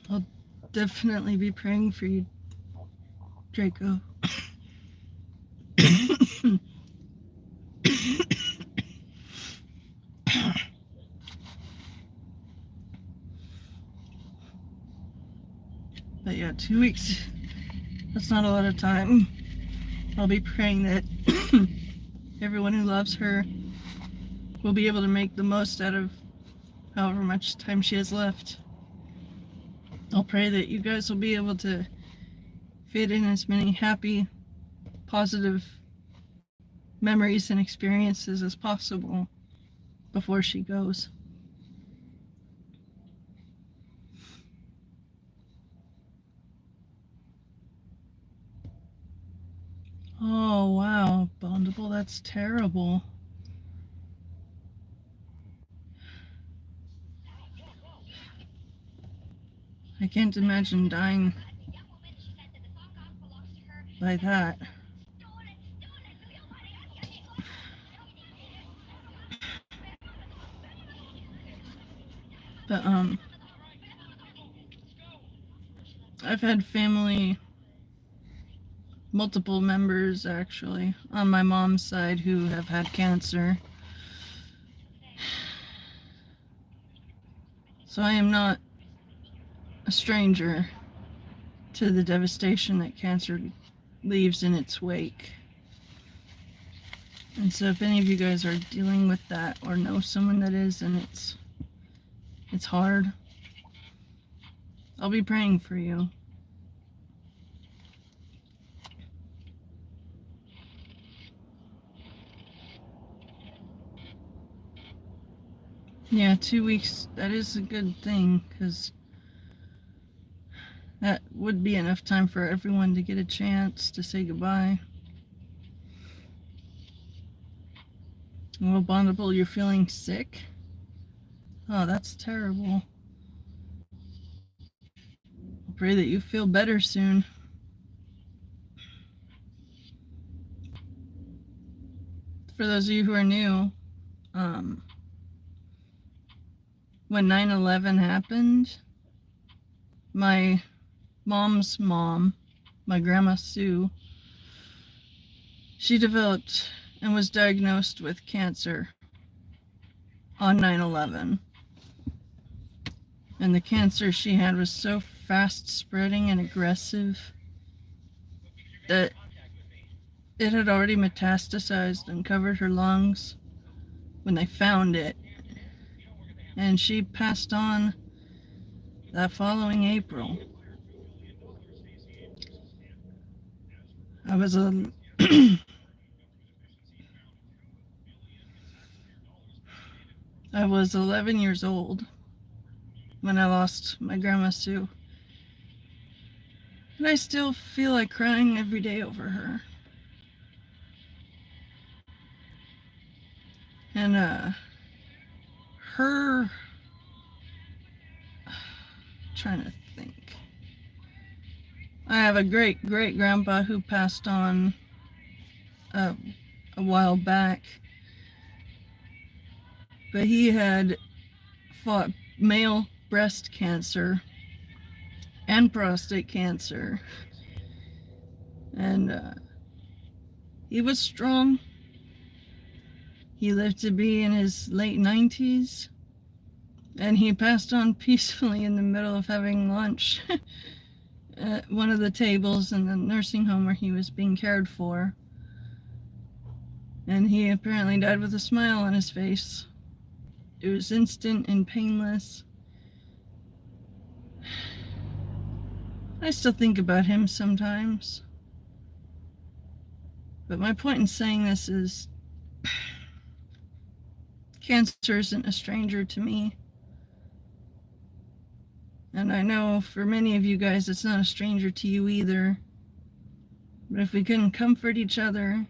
I'll definitely be praying for you, Draco. But yeah, 2 weeks, that's not a lot of time. I'll be praying that everyone who loves her will be able to make the most out of however much time she has left. I'll pray that you guys will be able to fit in as many happy, positive memories and experiences as possible before she goes. Oh wow, Bondable, that's terrible. I can't imagine dying by that. But I've had family, multiple members actually, on my mom's side who have had cancer. So I am not a stranger to the devastation that cancer leaves in its wake. And so if any of you guys are dealing with that or know someone that is, and it's hard, I'll be praying for you. Yeah, 2 weeks, that is a good thing, because that would be enough time for everyone to get a chance to say goodbye. Well, Bondable, you're feeling sick? Oh, that's terrible. I pray that you feel better soon. For those of you who are new, when 9/11 happened, my mom's mom, my grandma Sue, she developed and was diagnosed with cancer on 9/11. And the cancer she had was so fast spreading and aggressive that it had already metastasized and covered her lungs when they found it. And she passed on that following April. I was I was 11 years old when I lost my grandma Sue. And I still feel like crying every day over her. And her, trying to think. I have a great grandpa who passed on a while back, but he had fought male breast cancer and prostate cancer, and he was strong. He lived to be in his late 90s, and he passed on peacefully in the middle of having lunch at one of the tables in the nursing home where he was being cared for. And he apparently died with a smile on his face. It was instant and painless. I still think about him sometimes. But my point in saying this is cancer isn't a stranger to me. And I know for many of you guys it's not a stranger to you either. But if we can comfort each other,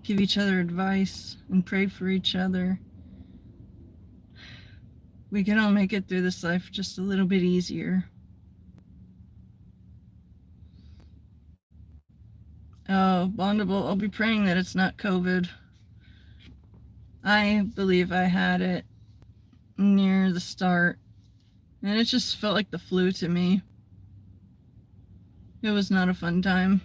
give each other advice, and pray for each other, we can all make it through this life just a little bit easier. Oh, Bondable, I'll be praying that it's not COVID. I believe I had it near the start, and it just felt like the flu to me. It was not a fun time.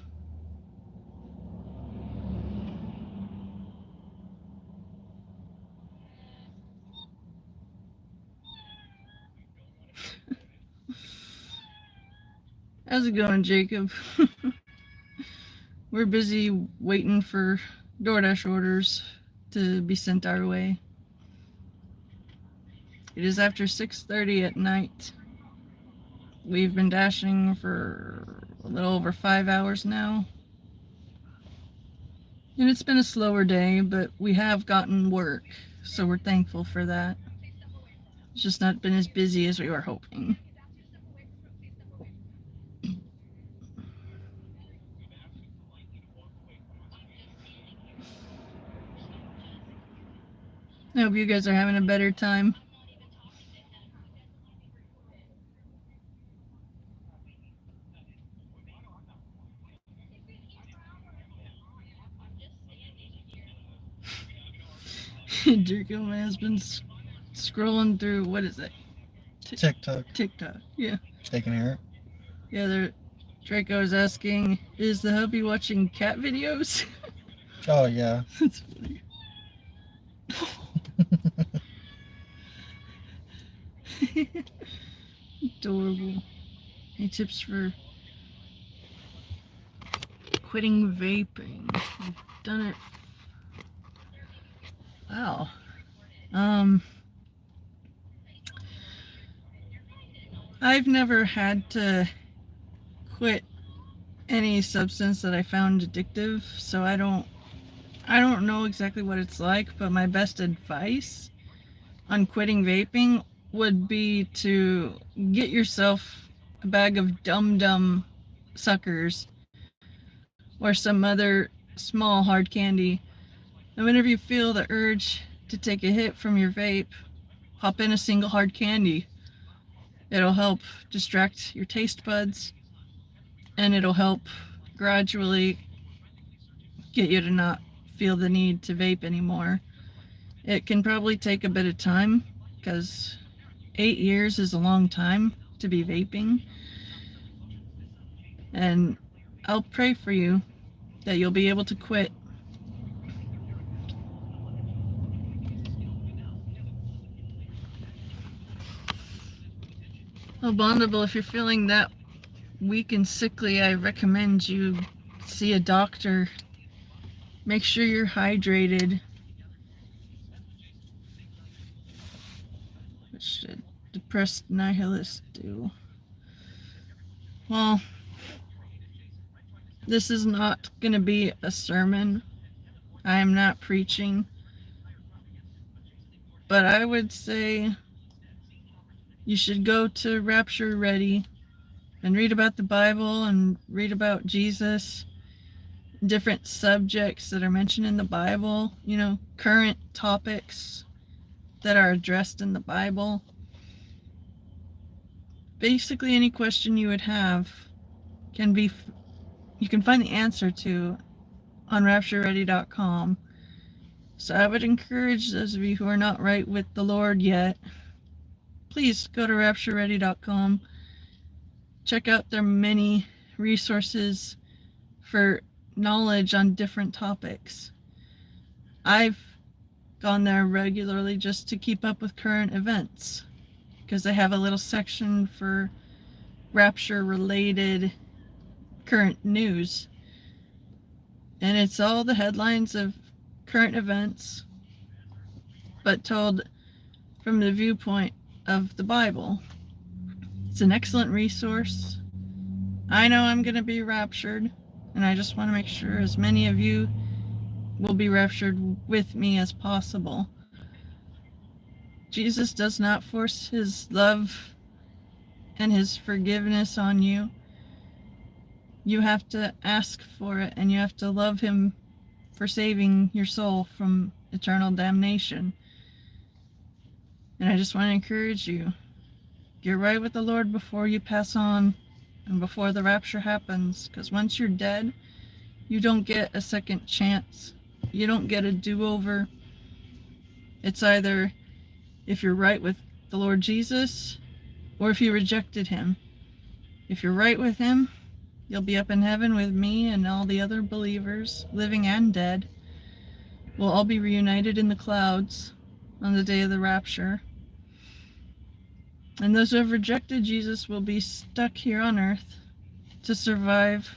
How's it going, Jacob? We're busy waiting for DoorDash orders to be sent our way. It is after 6:30 at night. We've been dashing for a little over 5 hours now. And it's been a slower day, but we have gotten work, so we're thankful for that. It's just not been as busy as we were hoping. I hope you guys are having a better time. Draco, my husband's scrolling through, what is it? TikTok. TikTok, yeah. Taking care. Yeah, Draco is asking, is the hubby watching cat videos? Oh, yeah. That's funny. Adorable. Any tips for quitting vaping? I've done it. Wow. I've never had to quit any substance that I found addictive, so I don't know exactly what it's like, but my best advice on quitting vaping would be to get yourself a bag of dum-dum suckers or some other small hard candy, and whenever you feel the urge to take a hit from your vape, pop in a single hard candy. It'll help distract your taste buds, and it'll help gradually get you to not feel the need to vape anymore. It can probably take a bit of time, because 8 years is a long time to be vaping. And I'll pray for you that you'll be able to quit. Oh, Bondable, if you're feeling that weak and sickly, I recommend you see a doctor. Make sure you're hydrated. What should depressed nihilists do? Well, this is not going to be a sermon. I am not preaching. But I would say you should go to Rapture Ready and read about the Bible and read about Jesus. different subjects that are mentioned in the Bible, you know, current topics that are addressed in the Bible. Basically, any question you would have you can find the answer to on raptureready.com. So I would encourage those of you who are not right with the Lord yet, please go to raptureready.com. Check out their many resources for knowledge on different topics. I've gone there regularly just to keep up with current events, because they have a little section for rapture related current news, and it's all the headlines of current events but told from the viewpoint of the Bible. It's an excellent resource. I know I'm going to be raptured, and I just want to make sure as many of you will be raptured with me as possible. Jesus does not force his love and his forgiveness on you. You have to ask for it, and you have to love him for saving your soul from eternal damnation. And I just want to encourage you, get right with the Lord before you pass on and before the rapture happens, because once you're dead, you don't get a second chance. You don't get a do-over. It's either if you're right with the Lord Jesus or if you rejected him. If you're right with him, you'll be up in heaven with me and all the other believers, living and dead. We'll all be reunited in the clouds on the day of the rapture. And those who have rejected Jesus will be stuck here on earth to survive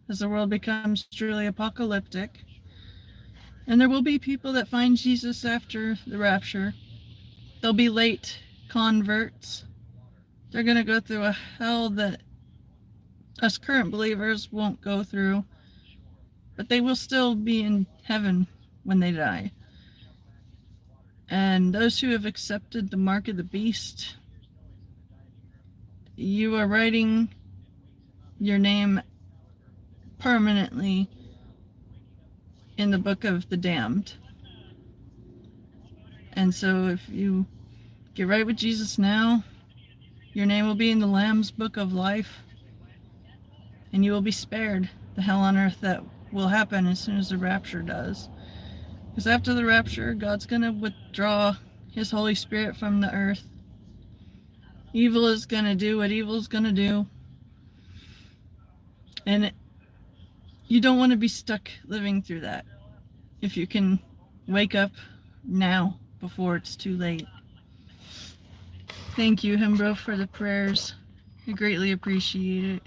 as the world becomes truly apocalyptic. And there will be people that find Jesus after the rapture. They'll be late converts. They're going to go through a hell that us current believers won't go through, but they will still be in heaven when they die. And those who have accepted the mark of the beast, you are writing your name permanently in the book of the damned. And so if you get right with Jesus now, your name will be in the Lamb's book of life, and you will be spared the hell on earth that will happen as soon as the rapture does. Because after the rapture, God's going to withdraw his Holy Spirit from the earth. Evil is going to do what evil is going to do. And you don't want to be stuck living through that. If you can wake up now before it's too late. Thank you, Hembro, for the prayers. I greatly appreciate it.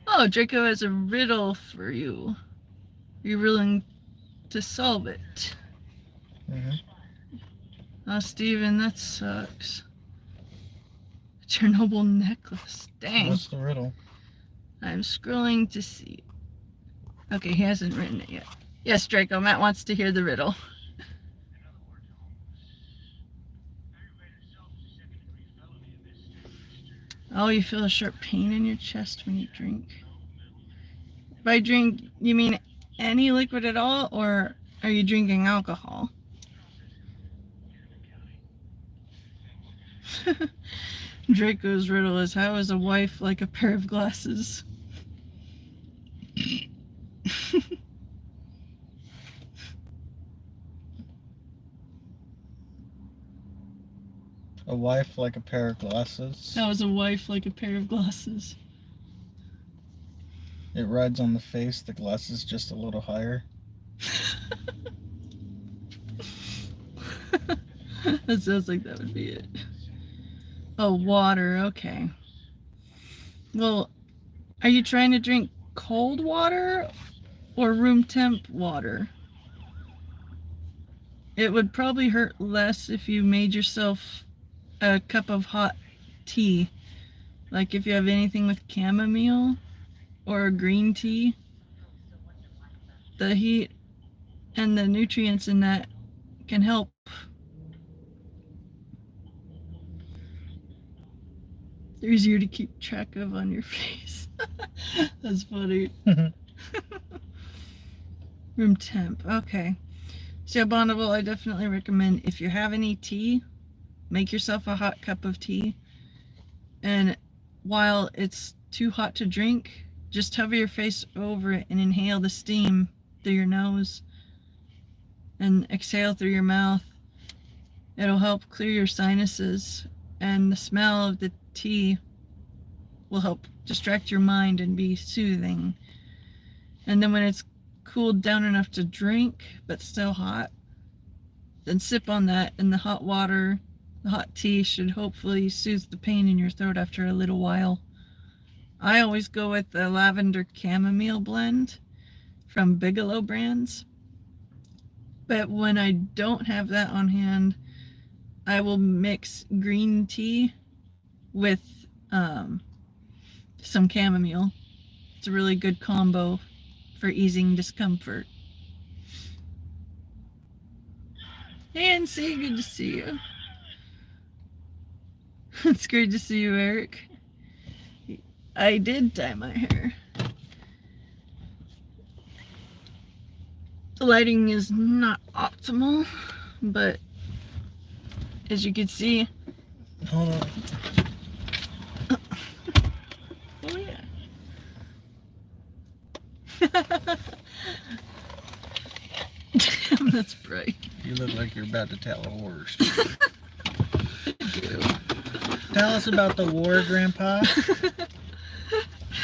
Oh, Draco has a riddle for you. Are you willing to solve it? Mm-hmm. Oh, Steven, that sucks. Chernobyl necklace. Dang. What's the riddle? I'm scrolling to see. Okay, he hasn't written it yet. Yes, Draco, Matt wants to hear the riddle. Oh, you feel a sharp pain in your chest when you drink. By drink, you mean any liquid at all, or are you drinking alcohol? Draco's riddle is, how is a wife like a pair of glasses? A wife like a pair of glasses. How is a wife like a pair of glasses? It rides on the face, the glasses just a little higher. That sounds like that would be it. Oh, water, okay. Well, are you trying to drink cold water or room temp water? It would probably hurt less if you made yourself a cup of hot tea. Like if you have anything with chamomile or green tea. The heat and the nutrients in that can help. They're easier to keep track of on your face. That's funny. Room temp. Okay. So, Bonneville, I definitely recommend if you have any tea, make yourself a hot cup of tea. And while it's too hot to drink, just hover your face over it and inhale the steam through your nose and exhale through your mouth. It'll help clear your sinuses, and the smell of the tea will help distract your mind and be soothing. And then when it's cooled down enough to drink but still hot, then sip on that, and the hot water, the hot tea should hopefully soothe the pain in your throat after a little while. I always go with the lavender chamomile blend from Bigelow Brands. But when I don't have that on hand, I will mix green tea with some chamomile. It's a really good combo for easing discomfort. Hey, NC, good to see you. It's great to see you, Eric. I did dye my hair. The lighting is not optimal, but as you can see... Hold on. Oh, yeah. Damn, that's bright. You look like you're about to tell a horror story. Tell us about the war, Grandpa.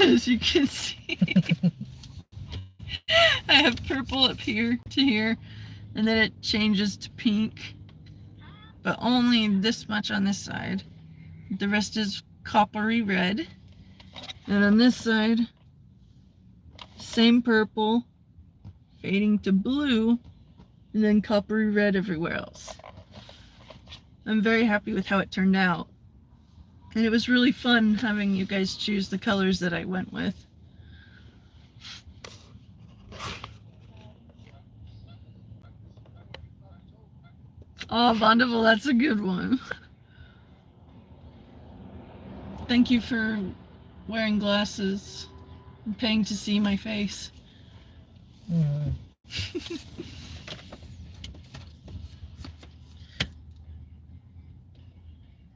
As you can see, I have purple up here to here, and then it changes to pink, but only this much on this side. The rest is coppery red. And on this side, same purple, fading to blue, and then coppery red everywhere else. I'm very happy with how it turned out. And it was really fun having you guys choose the colors that I went with. Oh, Bondeville, that's a good one. Thank you for wearing glasses and paying to see my face. Mm.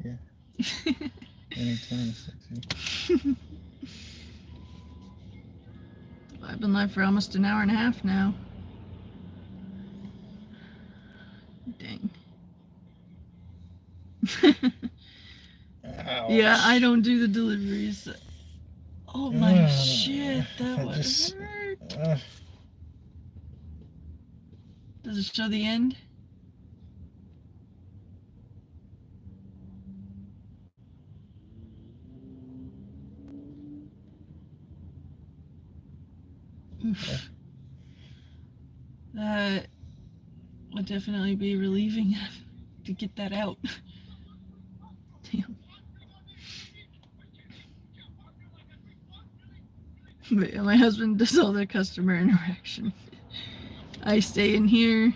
Yeah. Anytime sexy. I've been live for almost an hour and a half now. Dang. Ouch. Yeah, I don't do the deliveries. Oh my shit, that would hurt. Does it show the end? Oof. That would definitely be relieving to get that out. Damn. But yeah, my husband does all the customer interaction. I stay in here,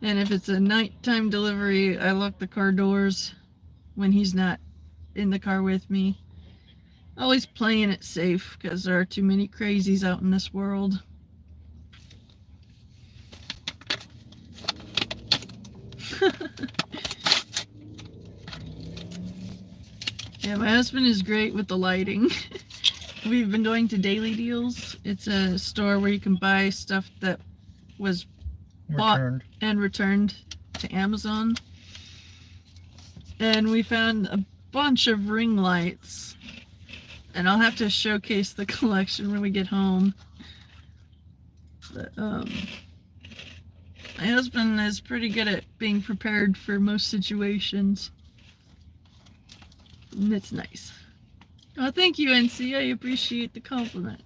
and if it's a nighttime delivery, I lock the car doors when he's not in the car with me. Always playing it safe because there are too many crazies out in this world. Yeah, my husband is great with the lighting. We've been going to Daily Deals. It's a store where you can buy stuff that was bought and returned to Amazon. And we found a bunch of ring lights. And I'll have to showcase the collection when we get home. But, my husband is pretty good at being prepared for most situations. And it's nice. Oh, thank you, NC. I appreciate the compliment.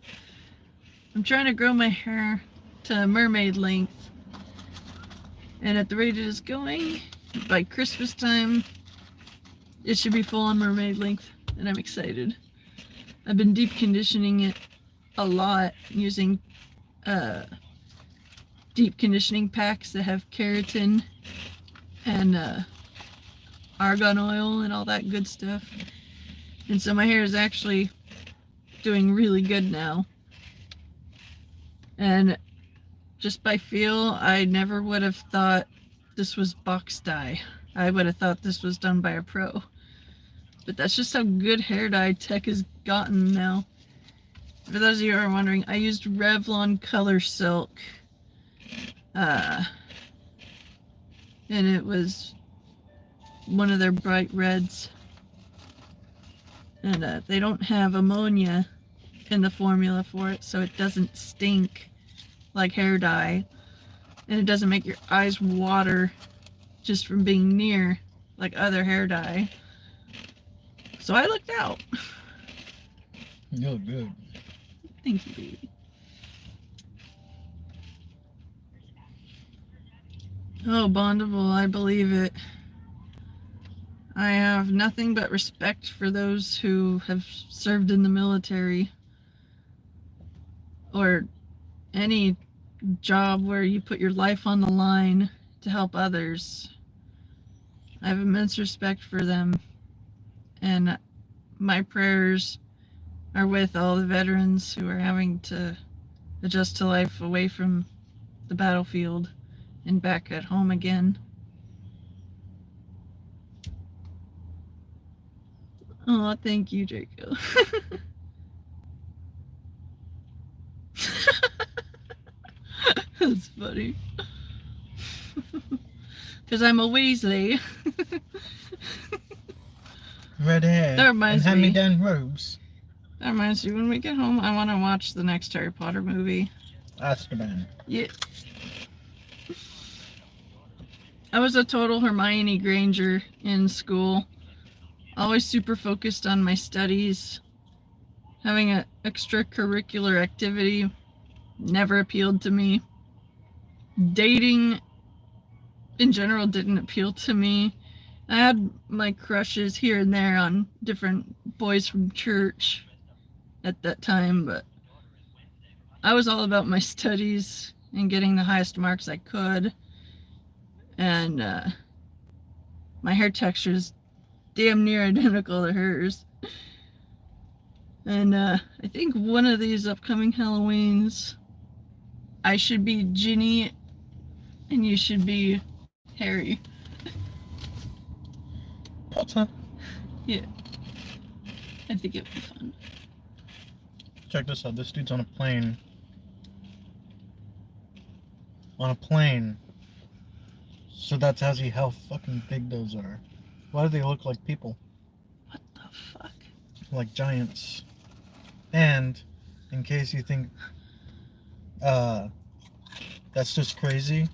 I'm trying to grow my hair to mermaid length. And at the rate it is going, by Christmas time, it should be full on mermaid length. And I'm excited. I've been deep conditioning it a lot using deep conditioning packs that have keratin and argan oil and all that good stuff. And so my hair is actually doing really good now. And just by feel, I never would have thought this was box dye. I would have thought this was done by a pro. But that's just how good hair dye tech has gotten now. For those of you who are wondering, I used Revlon Color Silk. And it was one of their bright reds. And they don't have ammonia in the formula for it, so it doesn't stink like hair dye. And it doesn't make your eyes water just from being near like other hair dye. So I looked out. You look good. Thank you, baby. Oh, Bondable, I believe it. I have nothing but respect for those who have served in the military or any job where you put your life on the line to help others. I have immense respect for them, and my prayers are with all the veterans who are having to adjust to life away from the battlefield and back at home again. Oh, thank you, Draco. That's funny. Because I'm a Weasley. Red hair That and reminds me. hand-me-down robes. That reminds me, when we get home, I want to watch the next Harry Potter movie. Azkaban. Yeah. I was a total Hermione Granger in school. Always super focused on my studies. Having an extracurricular activity never appealed to me. Dating in general didn't appeal to me. I had my crushes here and there on different boys from church at that time, but I was all about my studies and getting the highest marks I could. And my hair texture is damn near identical to hers. And I think one of these upcoming Halloweens, I should be Ginny and you should be Harry. Potter. Yeah. I think it'd be fun. Check this out. This dude's on a plane. On a plane. So that tells you how fucking big those are. Why do they look like people? What the fuck? Like giants. And, in case you think, that's just crazy,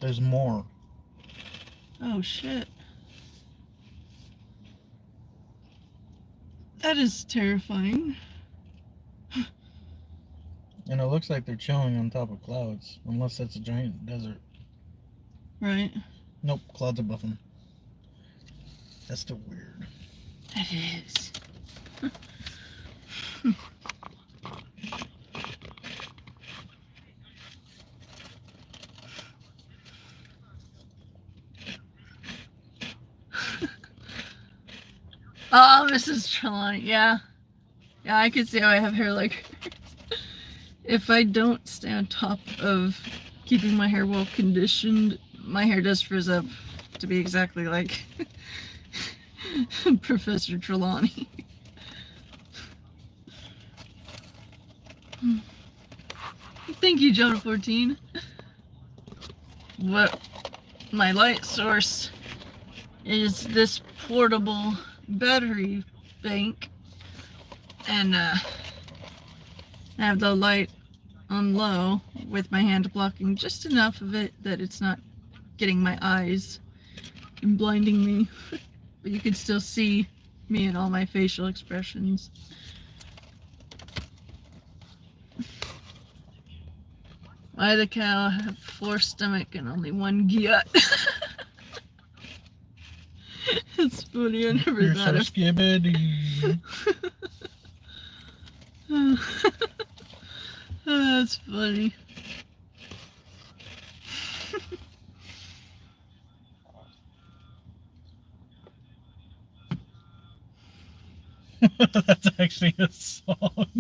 there's more. Oh shit. That is terrifying. And it looks like they're chilling on top of clouds. Unless that's a giant desert. Right? Nope, clouds above them. That's still weird. It is. Oh, Mrs. Trelawney, yeah. Yeah, I could see how I have hair like hers. If I don't stay on top of keeping my hair well conditioned, my hair does frizz up to be exactly like Professor Trelawney. Thank you, Jonah14. What my light source is this portable battery bank, and I have the light on low with my hand blocking just enough of it that it's not getting my eyes and blinding me, but you can still see me and all my facial expressions. Why the cow have 4 stomach and only 1 gut? It's funny, I never You're thought so of skibbity. Oh, that's funny. That's actually a song.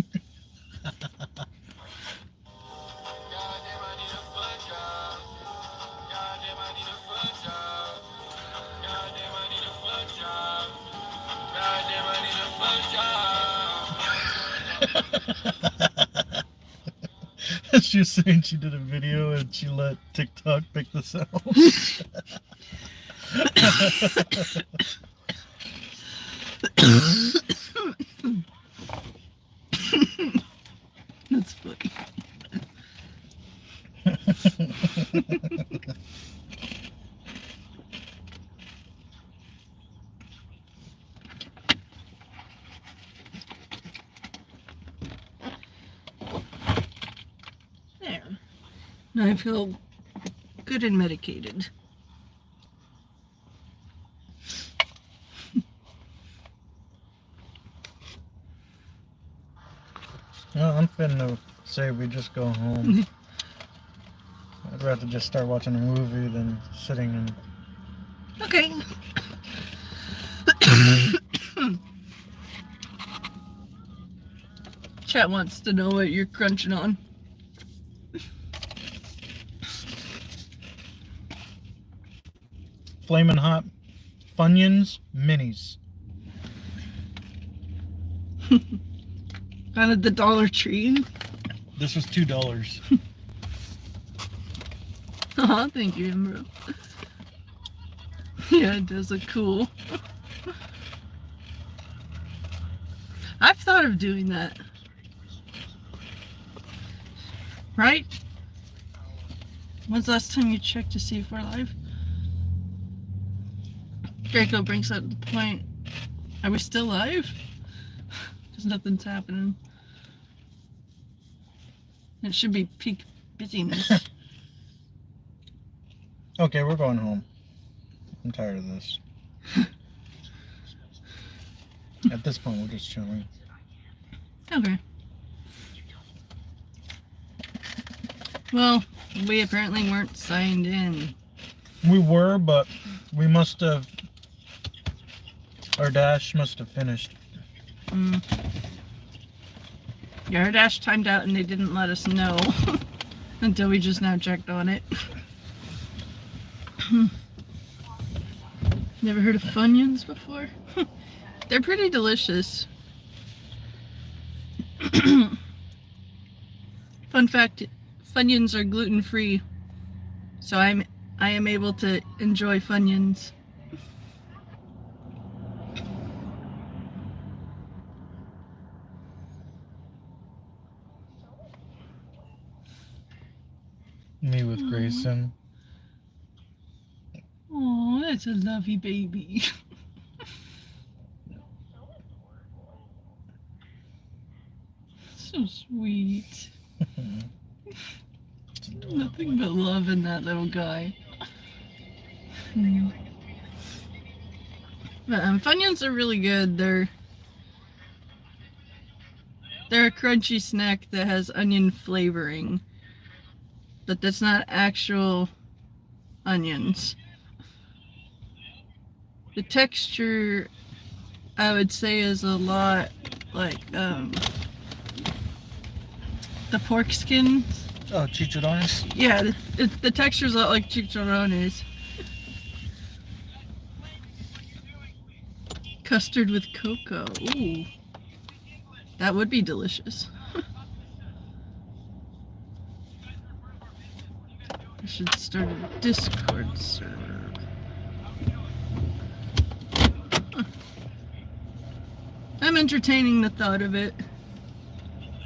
She was saying she did a video and she let TikTok pick the sound. That's funny. There. Now I feel good and medicated. No, I'm finna say we just go home. I'd rather just start watching a movie than sitting and... Okay. Chat wants to know what you're crunching on. Flamin' Hot Funyuns Minis. Out of the Dollar Tree. This was $2. Aw, thank you, bro. Yeah, it does look cool. I've thought of doing that. Right? When's the last time you checked to see if we're live? Draco brings up the point. Are we still live? Because nothing's happening. It should be peak busyness. Okay, we're going home. I'm tired of this. At this point, we're just chilling. Okay. Well, we apparently weren't signed in. We were, but we must have... Our dash must have finished. Yeah, our dash timed out and they didn't let us know until we just now checked on it. Never heard of Funyuns before? They're pretty delicious. Fun fact, Funyuns are gluten-free, so I am able to enjoy Funyuns. Me with Grayson. Oh, that's a lovely baby. So sweet. Nothing but love in that little guy. But Funyuns are really good. They're a crunchy snack that has onion flavoring, but that's not actual onions. The texture, I would say, is a lot like the pork skin. Oh, chicharrones? Yeah, the texture's a lot like chicharrones. Custard with cocoa. Ooh. That would be delicious. I should start a Discord server. I'm entertaining the thought of it.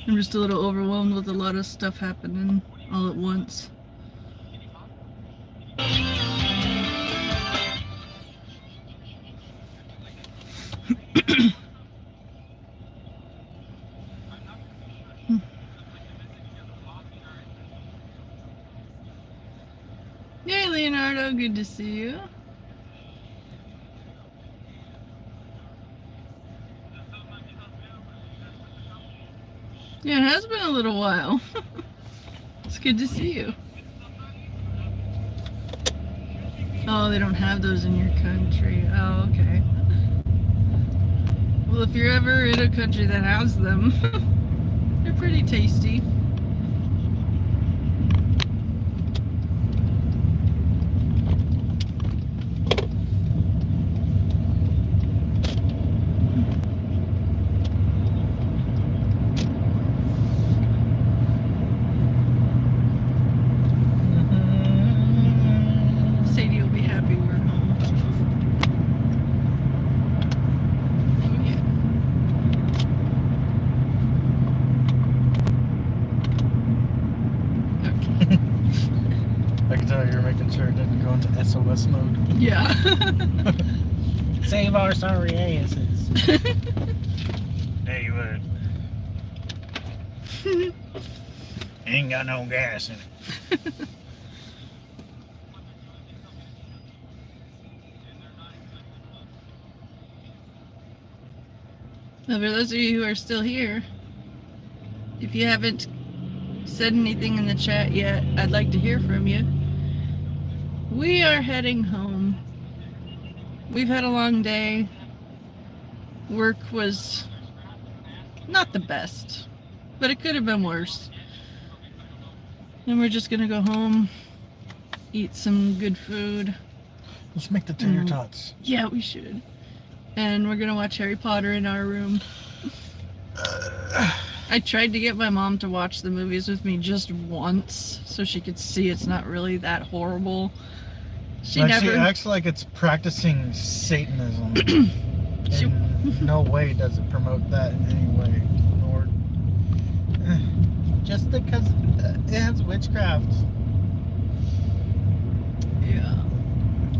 I'm just a little overwhelmed with a lot of stuff happening all at once. Yay, Leonardo, good to see you. Yeah, it has been a little while. It's good to see you. Oh, they don't have those in your country. Oh, okay. Well, if you're ever in a country that has them, they're pretty tasty. you're making sure it didn't go into SOS mode. Yeah. Save our sorry asses. Hey, you would. Ain't got no gas in it. Well, for those of you who are still here, if you haven't said anything in the chat yet, I'd like to hear from you. We are heading home. We've had a long day. Work was not the best, but it could have been worse. And we're just gonna go home, eat some good food. Let's make the tater tots. Yeah, we should. And we're gonna watch Harry Potter in our room. I tried to get my mom to watch the movies with me just once so she could see it's not really that horrible. She acts like it's practicing Satanism. In no way does it promote that in any way. Nor just because it has witchcraft. Yeah.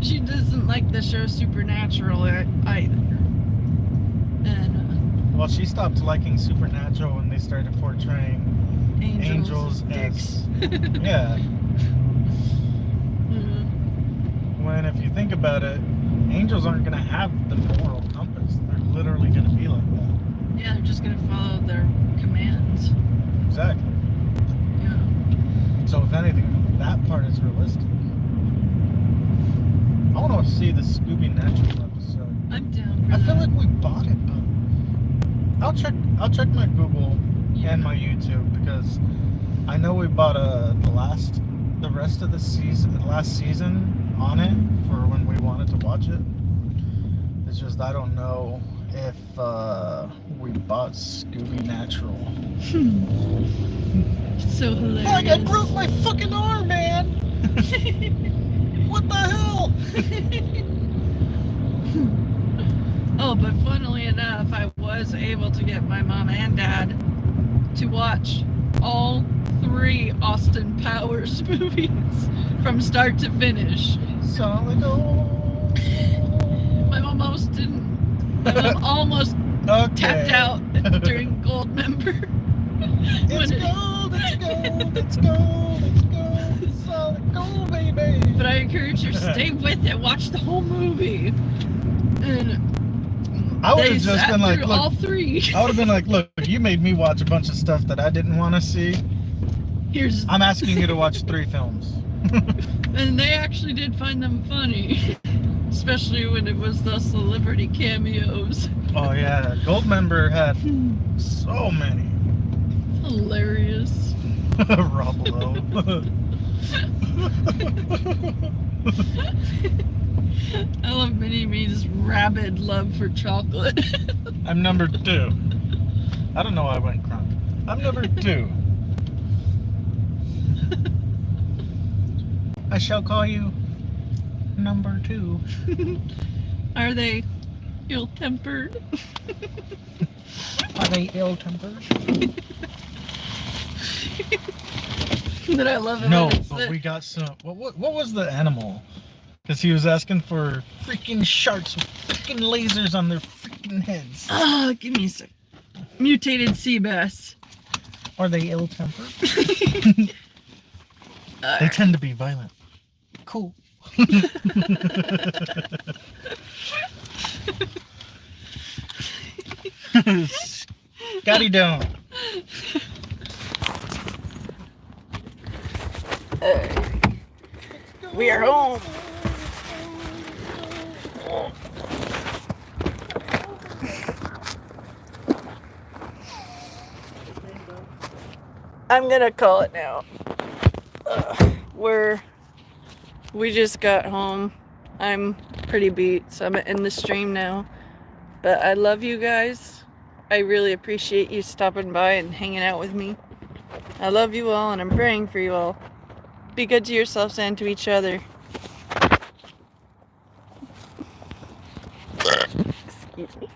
She doesn't like the show Supernatural either. And well, she stopped liking Supernatural when they started portraying angels as yeah. When if you think about it, angels aren't gonna have the moral compass. They're literally gonna be like that. Yeah, they're just gonna follow their commands. Exactly. Yeah. So if anything, that part is realistic. I want to see the Scooby Natural episode. I'm down for I feel that. like we bought it, but I'll check my Google and my YouTube because I know we bought the rest of the last season on it for when we wanted to watch it. It's just I don't know if we bought Scooby Natural. It's so hilarious. Like I broke my fucking arm, man. What the hell? Oh, but funnily enough, I was able to get my mom and dad to watch all 3 Austin Powers movies from start to finish. Solid gold. My mom almost tapped out during Gold Member. It's gold, it's gold, it's gold, it's gold, it's solid gold, baby. But I encourage her, stay with it, watch the whole movie. And I would have just been like, look, all 3. I would have been like, look, you made me watch a bunch of stuff that I didn't want to see. I'm asking you to watch 3 films. And they actually did find them funny. Especially when it was the celebrity cameos. Oh yeah, Gold Member had so many. Hilarious. Rob Lowe. I love Mini Me's rabid love for chocolate. I'm number 2. I don't know why I went crunk. I'm number 2. I shall call you number 2. Are they ill-tempered? Are they ill-tempered? That I love it. No, but we got some. What was the animal? Because he was asking for freaking sharks with freaking lasers on their freaking heads. Ah, give me a sec. Mutated sea bass. Are they ill-tempered? They tend to be violent. Cool. Scotty down. We are home. I'm gonna call it now. We just got home. I'm pretty beat, so I'm in the stream now. But I love you guys. I really appreciate you stopping by and hanging out with me. I love you all, and I'm praying for you all. Be good to yourselves and to each other. Excuse me.